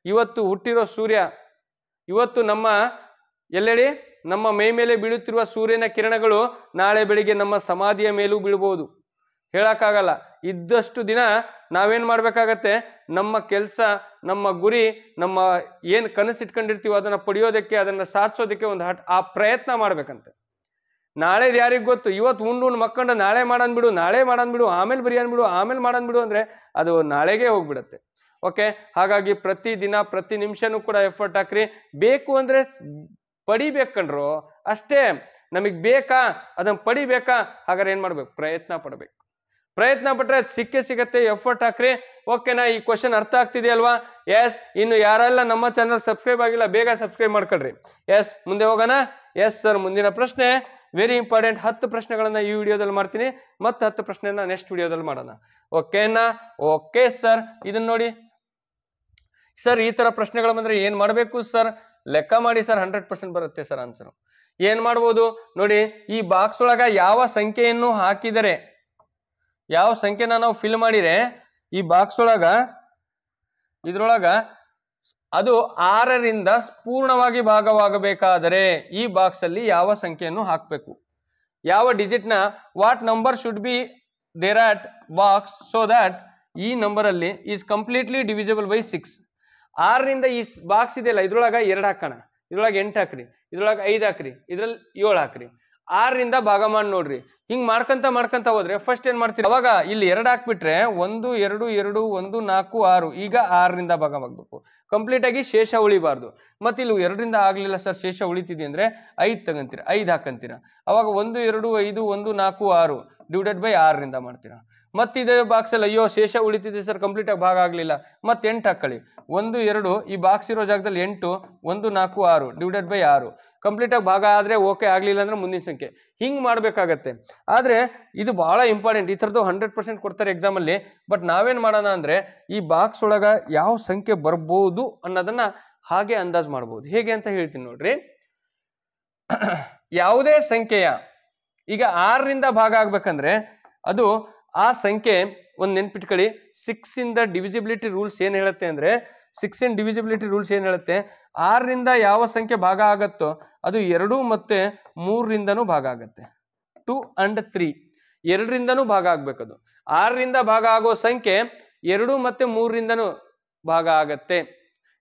ಇವತ್ತು ಹುಟ್ಟಿರೋ ಸೂರ್ಯ, ಇವತ್ತು ನಮ್ಮ ಎಲ್ಲೆಡೆ ನಮ್ಮ ಮೈ ಮೇಲೆ ಬೀಳುತ್ತಿರುವ ಸೂರ್ಯನ ಕಿರಣಗಳು ನಾಳೆ ಬೆಳಿಗ್ಗೆ ನಮ್ಮ ಸಮಾಧಿಯ ಮೇಲೂ ಬೀಳ್ಬೋದು, ಹೇಳಕ್ಕಾಗಲ್ಲ. ಇದ್ದಷ್ಟು ದಿನ ನಾವೇನ್ ಮಾಡ್ಬೇಕಾಗತ್ತೆ, ನಮ್ಮ ಕೆಲಸ, ನಮ್ಮ ಗುರಿ, ನಮ್ಮ ಏನ್ ಕನಸಿಟ್ಕೊಂಡಿರ್ತೀವೋ ಅದನ್ನ ಪಡೆಯೋದಕ್ಕೆ, ಅದನ್ನ ಸಾಧಿಸೋದಕ್ಕೆ ಒಂದು ಆ ಪ್ರಯತ್ನ ಮಾಡ್ಬೇಕಂತೆ. ನಾಳೆ ಯಾರಿಗ್ ಗೊತ್ತು? ಇವತ್ತು ಉಂಡು ಮಕ್ಕಂಡು ನಾಳೆ ಮಾಡಂದ್ಬಿಡು, ಆಮೇಲೆ ಬರೀ ಅನ್ಬಿಡು, ಆಮೇಲೆ ಮಾಡಂದ್ಬಿಡು ಅಂದ್ರೆ ಅದು ನಾಳೆಗೆ ಹೋಗ್ಬಿಡತ್ತೆ. ಓಕೆ, ಹಾಗಾಗಿ ಪ್ರತಿ ದಿನ ಪ್ರತಿ ನಿಮಿಷನೂ ಕೂಡ ಎಫರ್ಟ್ ಹಾಕ್ರಿ. ಬೇಕು ಅಂದ್ರೆ ಪಡಿಬೇಕಂಡ್ರು ಅಷ್ಟೇ. ನಮಗ್ ಬೇಕಾ, ಅದನ್ನ ಪಡಿಬೇಕಾ? ಹಾಗಾದ್ರೆ ಏನ್ ಮಾಡ್ಬೇಕು? ಪ್ರಯತ್ನ ಪಡ್ಬೇಕು. ಪ್ರಯತ್ನ ಪಟ್ರೆ ಸಿಕ್ಕೇ ಸಿಗತ್ತೆ. ಎಫರ್ಟ್ ಹಾಕ್ರಿ. ಓಕೆನಾ? ಈ ಕ್ವಶನ್ ಅರ್ಥ ಆಗ್ತಿದೆಯಲ್ವಾ? ಎಸ್. ಇನ್ನು ಯಾರೆಲ್ಲ ನಮ್ಮ ಚಾನಲ್ ಸಬ್ಸ್ಕ್ರೈಬ್ ಆಗಿಲ್ಲ ಬೇಗ ಸಬ್ಸ್ಕ್ರೈಬ್ ಮಾಡ್ಕೊಳ್ರಿ. ಎಸ್, ಮುಂದೆ ಹೋಗೋಣ. ಎಸ್ ಸರ್, ಮುಂದಿನ ಪ್ರಶ್ನೆ ವೆರಿ ಇಂಪಾರ್ಟೆಂಟ್. 10 ಪ್ರಶ್ನೆಗಳನ್ನ ಈ ವಿಡಿಯೋದಲ್ಲಿ ಮಾಡ್ತೀನಿ, ಮತ್ತೆ 10 ಪ್ರಶ್ನೆಯನ್ನ ನೆಕ್ಸ್ಟ್ ವಿಡಿಯೋದಲ್ಲಿ ಮಾಡೋಣ. ಓಕೆನಾ? ಓಕೆ ಸರ್, ಇದನ್ನ ನೋಡಿ ಸರ್. ಈ ತರ ಪ್ರಶ್ನೆಗಳು ಬಂದ್ರೆ ಏನ್ ಮಾಡ್ಬೇಕು ಸರ್? ಲೆಕ್ಕ ಮಾಡಿ ಸರ್, 100% ಬರುತ್ತೆ ಸರ್ ಆನ್ಸರ್. ಏನ್ ಮಾಡ್ಬೋದು ನೋಡಿ, ಈ ಬಾಕ್ಸ್ ಒಳಗ ಯಾವ ಸಂಖ್ಯೆಯನ್ನು ಹಾಕಿದರೆ, ಯಾವ ಸಂಖ್ಯೆನ ನಾವು ಫಿಲ್ ಮಾಡಿದ್ರೆ ಈ ಬಾಕ್ಸ್ ಒಳಗ ಇದ್ರೊಳಗ ಅದು 6ರಿಂದ ಪೂರ್ಣವಾಗಿ ಭಾಗವಾಗಬೇಕಾದರೆ ಈ ಬಾಕ್ಸ್ ಅಲ್ಲಿ ಯಾವ ಸಂಖ್ಯೆಯನ್ನು ಹಾಕಬೇಕು, ಯಾವ ಡಿಜಿಟ್ ನ what number should be there at box so that ಈ ನಂಬರ್ ಅಲ್ಲಿ ಈಸ್ ಕಂಪ್ಲೀಟ್ಲಿ ಡಿವಿಸಿಬಲ್ ಬೈ 6. 6ರಿಂದ ಈ ಬಾಕ್ಸ್ ಇದೆಯಲ್ಲ ಇದ್ರೊಳಗ 2 ಹಾಕೋಣ, ಇದ್ರೊಳಗೆ 8 ಹಾಕ್ರಿ, ಇದ್ರೊಳಗೆ 5 ಹಾಕ್ರಿ, ಇದ್ರಲ್ಲಿ 7 ಹಾಕ್ರಿ, 6ರಿಂದ ಭಾಗ ಮಾಡಿ ನೋಡ್ರಿ. ಹಿಂಗ್ ಮಾಡ್ಕಂತ ಹೋದ್ರೆ ಫಸ್ಟ್ ಏನ್ ಮಾಡ್ತೀರಿ, ಅವಾಗ ಇಲ್ಲಿ 2 ಹಾಕ್ಬಿಟ್ರೆ 1 2 2 1 4 6, ಈಗ 6ರಿಂದ ಭಾಗ ಮಾಡ್ಬೇಕು, ಕಂಪ್ಲೀಟ್ ಆಗಿ ಶೇಷ ಉಳಿಬಾರ್ದು. ಮತ್ತೆ ಇಲ್ಲಿ 2ರಿಂದ ಆಗ್ಲಿಲ್ಲ ಸರ್ ಶೇಷ ಉಳಿತಿದೆ ಅಂದ್ರೆ 5 ತಗಂತೀರ, 5 ಹಾಕಂತೀರ, ಅವಾಗ 1 2 5 1 4 6 ಡಿವೈಡೆಡ್ ಬೈ 6ರಿಂದ ಮಾಡ್ತೀರಾ. ಮತ್ತೆ ಇದೇ ಬಾಕ್ಸ್ ಅಲ್ಲಿ ಅಯ್ಯೋ ಶೇಷ ಉಳಿತಿದೆ ಸರ್ ಕಂಪ್ಲೀಟ್ ಆಗಿ ಭಾಗ ಆಗ್ಲಿಲ್ಲ, ಮತ್ತೆ 8 ಹಾಕೊಳ್ಳಿ, 1 2 ಈ ಬಾಕ್ಸ್ ಇರೋ ಜಾಗದಲ್ಲಿ 8 1 4 6 ಡಿವೈಡೆಡ್ ಬೈ 6 ಕಂಪ್ಲೀಟ್ ಆಗಿ ಭಾಗ ಆದ್ರೆ ಓಕೆ, ಆಗ್ಲಿಲ್ಲ ಅಂದ್ರೆ ಮುಂದಿನ ಸಂಖ್ಯೆ. ಹಿಂಗ್ ಮಾಡ್ಬೇಕಾಗತ್ತೆ. ಆದ್ರೆ ಇದು ಬಹಳ ಇಂಪಾರ್ಟೆಂಟ್, ಈ ತರದ್ದು 100% ಕೊಡ್ತಾರೆ ಎಕ್ಸಾಮ್ ಅಲ್ಲಿ. ಬಟ್ ನಾವೇನ್ ಮಾಡೋಣ ಅಂದ್ರೆ ಈ ಬಾಕ್ಸ್ ಒಳಗ ಯಾವ ಸಂಖ್ಯೆ ಬರ್ಬೋದು ಅನ್ನೋದನ್ನ ಹಾಗೆ ಅಂದಾಜ್ ಮಾಡ್ಬೋದು. ಹೇಗೆ ಅಂತ ಹೇಳ್ತೀನಿ ನೋಡ್ರಿ. ಯಾವುದೇ ಸಂಖ್ಯೆಯ ಈಗ 6ರಿಂದ ಭಾಗ ಆಗ್ಬೇಕಂದ್ರೆ ಅದು ಆ ಸಂಖ್ಯೆ ಒಂದು ನೆನ್ಪಿಟ್ಕೊಳ್ಳಿ, 6 ಇಂದ ಡಿವಿಸಿಬಿಲಿಟಿ ರೂಲ್ಸ್ ಏನ್ ಹೇಳುತ್ತೆ ಅಂದ್ರೆ 6 ಇನ್ ಡಿವಿಸಿಬಿಲಿಟಿ ರೂಲ್ಸ್ ಏನ್ ಹೇಳುತ್ತೆ, 6ರಿಂದ ಯಾವ ಸಂಖ್ಯೆ ಭಾಗ ಆಗತ್ತೋ ಅದು 2 ಮತ್ತೆ 3ರಿಂದನೂ ಭಾಗ ಆಗತ್ತೆ. 2 and 3 2ರಿಂದನೂ ಭಾಗ ಆಗ್ಬೇಕದು. 6ರಿಂದ ಭಾಗ ಆಗೋ ಸಂಖ್ಯೆ 2 ಮತ್ತೆ 3ರಿಂದನೂ ಭಾಗ ಆಗತ್ತೆ.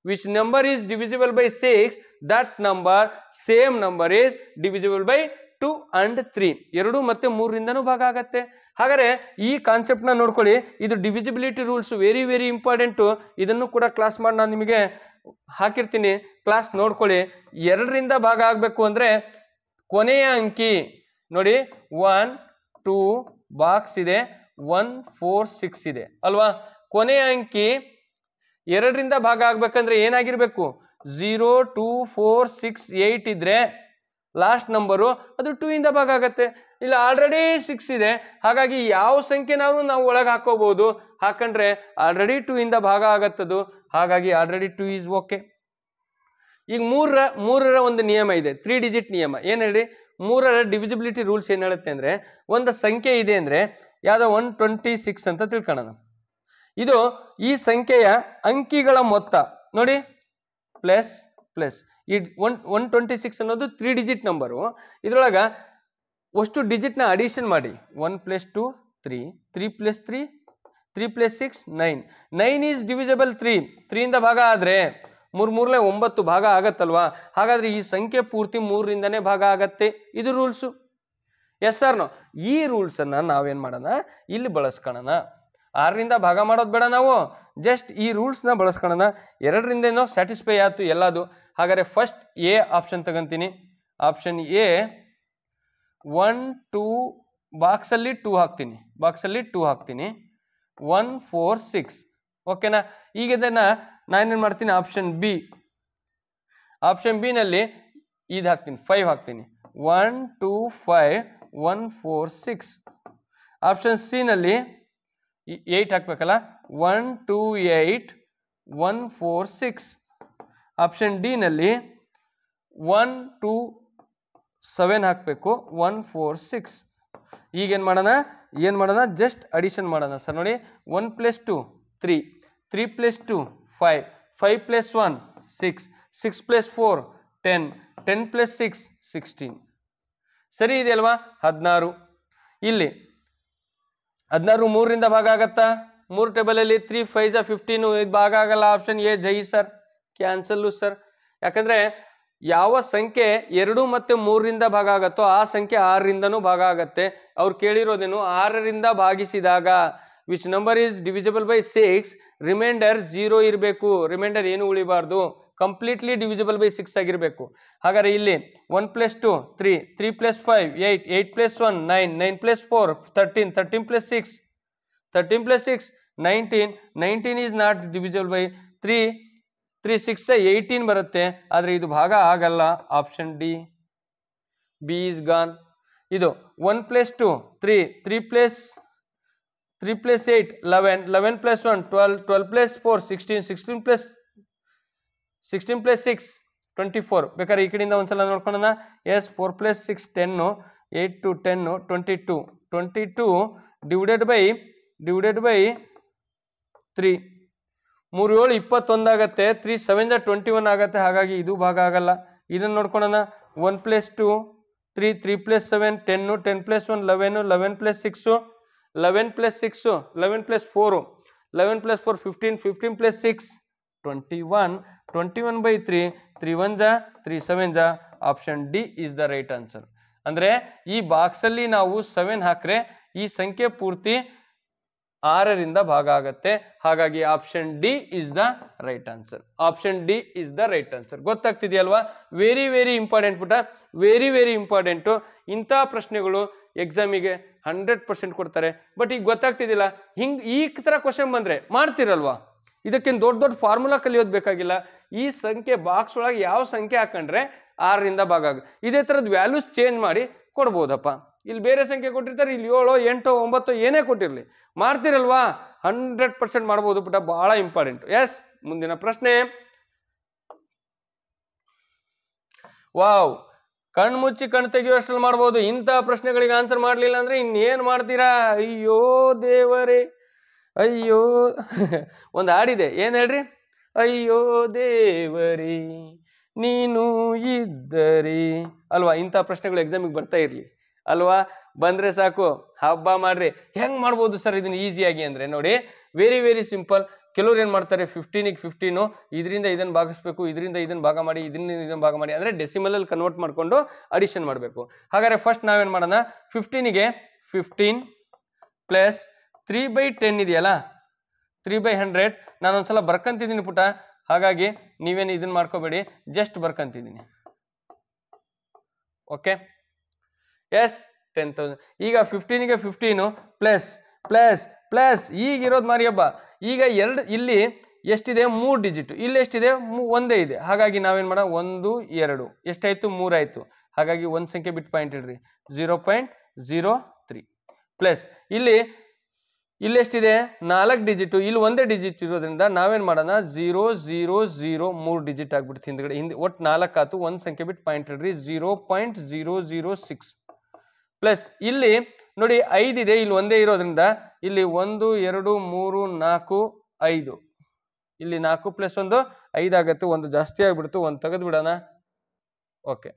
Which number is divisible by 6, that number same number is divisible by 2 and 3. 2 ಮತ್ತೆ 3ರಿಂದನೂ ಭಾಗ ಆಗತ್ತೆ. ಹಾಗಾದ್ರೆ ಈ ಕಾನ್ಸೆಪ್ಟ್ ನ ನೋಡ್ಕೊಳ್ಳಿ, ಇದು divisibility rules very very important. ಇದನ್ನು ಕೂಡ ಕ್ಲಾಸ್ ಮಾಡಿ ನಾನು ನಿಮಗೆ ಹಾಕಿರ್ತೀನಿ, ಕ್ಲಾಸ್ ನೋಡ್ಕೊಳ್ಳಿ. 2ರಿಂದ ಭಾಗ ಆಗ್ಬೇಕು ಅಂದ್ರೆ ಕೊನೆಯ ಅಂಕಿ ನೋಡಿ 1 2 ಬಾಕ್ಸ್ ಇದೆ, 1 4 6 ಇದೆ ಅಲ್ವಾ. ಕೊನೆಯ ಅಂಕಿ 2ರಿಂದ ಭಾಗ ಆಗ್ಬೇಕಂದ್ರೆ ಏನಾಗಿರ್ಬೇಕು, 0 2 4 6 8 ಇದ್ರೆ ಲಾಸ್ಟ್ ನಂಬರು ಅದು 2 ಇಂದ ಭಾಗ ಆಗತ್ತೆ. ಇಲ್ಲ ಆಲ್ರೆಡಿ 6 ಇದೆ, ಹಾಗಾಗಿ ಯಾವ ಸಂಖ್ಯೆನಾದ್ರೂ ನಾವು ಒಳಗೆ ಹಾಕೋಬಹುದು. ಹಾಕಂಡ್ರೆ ಆಲ್ರೆಡಿ 2 ಇಂದ ಭಾಗ ಆಗತ್ತದು, ಹಾಗಾಗಿ ಆಲ್ರೆಡಿ 2 ಈಸ್ ಓಕೆ. ಈಗ 3ರ ಒಂದು ನಿಯಮ ಇದೆ, 3 ಡಿಜಿಟ್ ನಿಯಮ. ಏನ್ ಹೇಳಿ, 3ರ ಡಿವಿಸಿಬಿಲಿಟಿ ರೂಲ್ಸ್ ಏನ್ ಹೇಳುತ್ತೆ ಅಂದ್ರೆ ಒಂದು ಸಂಖ್ಯೆ ಇದೆ ಅಂದ್ರೆ ಯಾವ್ದೋ 126 ಅಂತ ತಿಳ್ಕೊಳ್ಳೋಣ. ಇದು ಈ ಸಂಖ್ಯೆಯ ಅಂಕಿಗಳ ಮೊತ್ತ ನೋಡಿ, ಪ್ಲಸ್ ಪ್ಲಸ್ ಈ 126 ಅನ್ನೋದು 3 ಡಿಜಿಟ್ ನಂಬರು. ಇದ್ರೊಳಗ ಅಷ್ಟು ಡಿಜಿಟ್ ನ ಅಡಿಷನ್ ಮಾಡಿ, 1 + 2 3, 3 + 3 3 + 6 9. 9 ಈಸ್ ಡಿವಿಸಿಬಲ್ 3. 3 ಇಂದ ಭಾಗ ಆದ್ರೆ 3 3 9 ಭಾಗ ಆಗತ್ತಲ್ವಾ. ಹಾಗಾದ್ರೆ ಈ ಸಂಖ್ಯೆ ಪೂರ್ತಿ 3ರಿಂದನೇ ಭಾಗ ಆಗತ್ತೆ. ಇದು ರೂಲ್ಸು. Yes or no? ಈ ರೂಲ್ಸ್ ಅನ್ನ ನಾವೇನ್ ಮಾಡೋಣ, ಇಲ್ಲಿ ಬಳಸ್ಕೊಳ್ಳೋಣ. 6ರಿಂದ ಭಾಗ ಮಾಡೋದು ಬೇಡ, ನಾವು ಜಸ್ಟ್ ಈ ರೂಲ್ಸ್ ನ ಬಳಸ್ಕೊಳ್ಳೋಣ. 2ರಿಂದ ಏನೋ ಸ್ಯಾಟಿಸ್ಫೈ ಆಯ್ತು ಎಲ್ಲದು. ಹಾಗಾದ್ರೆ ಫಸ್ಟ್ ಎ ಆಪ್ಷನ್ ತಗೊಂತೀನಿ. ಆಪ್ಷನ್ ಎ 1 2 ಬಾಕ್ಸ್ ಅಲ್ಲಿ 2 ಹಾಕ್ತೀನಿ, ಬಾಕ್ಸ್ ಅಲ್ಲಿ 2 ಹಾಕ್ತೀನಿ, 1 4 6 ಓಕೆನಾ. ಈಗ ಇದನ್ನ ನಾನೇನ್ ಮಾಡ್ತೀನಿ, ಆಪ್ಷನ್ ಬಿ, ಆಪ್ಷನ್ ಬಿ ನಲ್ಲಿ ಇದು ಹಾಕ್ತೀನಿ, 5 ಹಾಕ್ತೀನಿ, 1 2 5 1 4 6. ಆಪ್ಷನ್ ಸಿ ನಲ್ಲಿ 8 ಹಾಕ್ಬೇಕಲ್ಲ, 1 2 8 1 4 6. ಆಪ್ಷನ್ ಡಿ ನಲ್ಲಿ 1 2 7 ಹಾಕಬೇಕು, 1 4 6. ಈಗ ಏನ್ ಮಾಡೋಣ, ಜಸ್ಟ್ ಅಡಿಷನ್ ಮಾಡೋಣ ಸರ್. ನೋಡಿ, 1 + 2 3, 3 + 2 5, 5 + 1 6, 6 + 4 10, 10 + 6 16. ಸರಿ ಇದೆ ಅಲ್ವಾ. 16. ಇಲ್ಲಿ 16 3ರಿಂದ ಭಾಗ ಆಗತ್ತಾ, 3 ಟೇಬಲ್ ಅಲ್ಲಿ 3 5 15, ಇದು ಭಾಗ ಆಗಲ್ಲ. Option A Jai sir, cancel sir. ಯಾಕಂದ್ರೆ ಯಾವ ಸಂಖ್ಯೆ 2 ಮತ್ತು 3ರಿಂದ ಭಾಗ ಆಗತ್ತೋ ಆ ಸಂಖ್ಯೆ 6ರಿಂದನೂ ಭಾಗ ಆಗತ್ತೆ. ಅವ್ರು ಕೇಳಿರೋದೇನು, 6ರಿಂದ ಭಾಗಿಸಿದಾಗ which number is divisible by 6, remainder 0 ಇರಬೇಕು, ರಿಮೈಂಡರ್ ಏನು ಉಳಿಬಾರ್ದು, ಕಂಪ್ಲೀಟ್ಲಿ ಡಿವಿಸಿಬಲ್ ಬೈ 6 ಆಗಿರ್ಬೇಕು. ಹಾಗಾದ್ರೆ ಇಲ್ಲಿ 1 + 2 3, 3 + 5 8, 8 + 1 9, 9 + 4 13, 13 + 6 13 + 6 19, 19 ಈಸ್ ನಾಟ್ ಡಿವಿಸಿಬಲ್ ಬೈ 3, 3 6 18 ಬರುತ್ತೆ. ಆದ್ರೆ ಇದು ಭಾಗ ಆಗಲ್ಲ. Option D, B is gone. ಇದು 1 + 2 3, 3 + 8 11, 11 + 1 12, 12 + 4 16, 16 + 6 24. ಬೇಕಾದ್ರೆ ಈ ಕಡೆಯಿಂದ ಒಂದ್ಸಲ ನೋಡ್ಕೊಳ್ಳೋಣ. S 4 + 6 10, 8 to 10 22. 22 divided by 3. 3 7 21 ಆಗತ್ತೆ. 3 7 21 ಆಗತ್ತೆ. ಹಾಗಾಗಿ ಇದು ಭಾಗ ಆಗಲ್ಲ. ಇದನ್ನ ನೋಡ್ಕೊಳ್ಳೋಣ. 1 + 2 3, 3 + 7 10, 10 + 1 11, 11 + 6 11 + 6 11 + 4 11 + 4 15, 15 + 6 21, 21/3 3 1 3 7 option D is the right answer. ಅಂದ್ರೆ ಈ ಬಾಕ್ಸ್ ಅಲ್ಲಿ ನಾವು 7 ಹಾಕ್ರೆ ಈ ಸಂಖ್ಯೆ ಪೂರ್ತಿ 6ರಿಂದ ಭಾಗ ಆಗತ್ತೆ. ಹಾಗಾಗಿ option D is the right answer. Option D is the right answer. ಗೊತ್ತಾಗ್ತಿದೆಯಲ್ವಾ? ವೆರಿ ವೆರಿ ಇಂಪಾರ್ಟೆಂಟ್ ಪುಟ, ವೆರಿ ವೆರಿ ಇಂಪಾರ್ಟೆಂಟು. ಇಂಥ ಪ್ರಶ್ನೆಗಳು ಎಕ್ಸಾಮಿಗೆ 100% ಕೊಡ್ತಾರೆ. ಬಟ್ ಈಗ ಗೊತ್ತಾಗ್ತಿದ್ದಿಲ್ಲ, ಈ ತರ ಕ್ವಶನ್ ಬಂದ್ರೆ ಮಾಡ್ತಿರಲ್ವಾ? ಇದಕ್ಕೇನು ದೊಡ್ಡ ದೊಡ್ಡ ಫಾರ್ಮುಲಾ ಕಲಿಯೋದು ಬೇಕಾಗಿಲ್ಲ. ಈ ಸಂಖ್ಯೆ ಬಾಕ್ಸ್ ಒಳಗೆ ಯಾವ ಸಂಖ್ಯೆ ಹಾಕೊಂಡ್ರೆ 6ರಿಂದ ಭಾಗ ಆಗ, ಇದೇ ತರದ ವ್ಯಾಲ್ಯೂಸ್ ಚೇಂಜ್ ಮಾಡಿ ಕೊಡ್ಬೋದಪ್ಪ. ಇಲ್ಲಿ ಬೇರೆ ಸಂಖ್ಯೆ ಕೊಟ್ಟಿರ್ತಾರೆ, ಇಲ್ಲಿ 7 8 9 ಏನೇ ಕೊಟ್ಟಿರ್ಲಿ ಮಾಡ್ತಿರಲ್ವಾ? 100% ಮಾಡ್ಬೋದು ಪುಟ, ಬಹಳ ಇಂಪಾರ್ಟೆಂಟ್. ಎಸ್, ಮುಂದಿನ ಪ್ರಶ್ನೆ. ವಾವ್, ಕಣ್ಣು ಮುಚ್ಚಿ ಕಣ್ಣು ತೆಗೆಯುವಷ್ಟರಲ್ಲಿ ಮಾಡ್ಬೋದು. ಇಂಥ ಪ್ರಶ್ನೆಗಳಿಗೆ ಆನ್ಸರ್ ಮಾಡ್ಲಿಲ್ಲ ಅಂದ್ರೆ ಇನ್ನೇನ್ ಮಾಡ್ತೀರಾ? ಅಯ್ಯೋ ದೇವರೇ, ಅಯ್ಯೋ. ಒಂದು ಹಾಡಿದೆ, ಏನ್ ಹೇಳ್ರಿ? ಅಯ್ಯೋ ದೇವರೇ ನೀನು ಇದ್ದರಿ ಅಲ್ವಾ? ಇಂಥ ಪ್ರಶ್ನೆಗಳು ಎಕ್ಸಾಮಿಗೆ ಬರ್ತಾ ಇರ್ಲಿ ಅಲ್ವಾ? ಬಂದ್ರೆ ಸಾಕು, ಹಬ್ಬ ಮಾಡ್ರಿ. ಹೆಂಗ್ ಮಾಡ್ಬೋದು ಸರ್ ಇದನ್ನ ಈಸಿಯಾಗಿ ಅಂದ್ರೆ ನೋಡಿ, ವೆರಿ ವೆರಿ ಸಿಂಪಲ್. ಕೆಲವ್ರು ಏನ್ ಮಾಡ್ತಾರೆ, 15ಗೆ 15 ಇದರಿಂದ ಇದನ್ನ ಭಾಗಿಸ್ಬೇಕು, ಇದರಿಂದ ಇದನ್ನ ಭಾಗ ಮಾಡಿ, ಇದರಿಂದ ಇದನ್ನ ಭಾಗ ಮಾಡಿ, ಅಂದ್ರೆ ಡೆಸಿಮಲ್ ಅಲ್ಲಿ ಕನ್ವರ್ಟ್ ಮಾಡ್ಕೊಂಡು ಅಡಿಷನ್ ಮಾಡಬೇಕು. ಹಾಗಾದ್ರೆ ಫಸ್ಟ್ ನಾವೇನ್ ಮಾಡೋಣ, 15ಗೆ 15 ಪ್ಲಸ್ 3/10 ಇದೆಯಲ್ಲ, 3/100 ನಾನೊಂದ್ಸಲ ಬರ್ಕಂತಿದ್ದೀನಿ ಪುಟ. ಹಾಗಾಗಿ ನೀವೇನು ಇದನ್ನ ಮಾಡ್ಕೋಬೇಡಿ, ಜಸ್ಟ್ ಬರ್ಕಂತಿದ್ದೀನಿ. Okay, yes 10,000. ಈಗ 15ಗೆ 15 ಪ್ಲಸ್ ಪ್ಲಸ್ ಪ್ಲಸ್ ಈಗಿರೋದು ಮಾರಿ ಹಬ್ಬ. ಈಗ ಇಲ್ಲಿ ಎಷ್ಟಿದೆ? 3 ಡಿಜಿಟ್. ಇಲ್ಲಿ ಎಷ್ಟಿದೆ? ಒಂದೇ ಇದೆ. ಹಾಗಾಗಿ ನಾವೇನ್ ಮಾಡೋಣ, 1 2 ಎಷ್ಟಾಯ್ತು? 3 ಆಯ್ತು. ಹಾಗಾಗಿ ಒಂದ್ ಸಂಖ್ಯೆ ಬಿಟ್ಟು ಪಾಯಿಂಟ್ ಇಡ್ರಿ, 0.03 ಪ್ಲಸ್ ಇಲ್ಲಿ ಎಷ್ಟಿದೆ? 4 ಡಿಜಿಟ್. ಇಲ್ಲಿ ಒಂದೇ ಡಿಜಿಟ್ ಇರೋದ್ರಿಂದ ನಾವೇನ್ ಮಾಡೋಣ, 0 0 0 3 ಡಿಜಿಟ್ ಆಗ್ಬಿಡ್ತು ಹಿಂದ್ಗಡೆ. ಒಟ್ಟು 4 ಆಯ್ತು. ಒಂದ್ ಸಂಖ್ಯೆ ಬಿಟ್ಟು ಪಾಯಿಂಟ್ ಇಡ್ರಿ, 0.006 ಪ್ಲಸ್ ಇಲ್ಲಿ ನೋಡಿ 5 ಇದೆ. ಇಲ್ಲಿ ಒಂದೇ ಇರೋದ್ರಿಂದ ಇಲ್ಲಿ 1 2 3 4 5, ಇಲ್ಲಿ 4 + 1 5 ಆಗತ್ತೆ. ಒಂದು ಜಾಸ್ತಿ ಆಗ್ಬಿಡ್ತು, ಒಂದು ತೆಗೆದು ಬಿಡೋಣ. ಓಕೆ,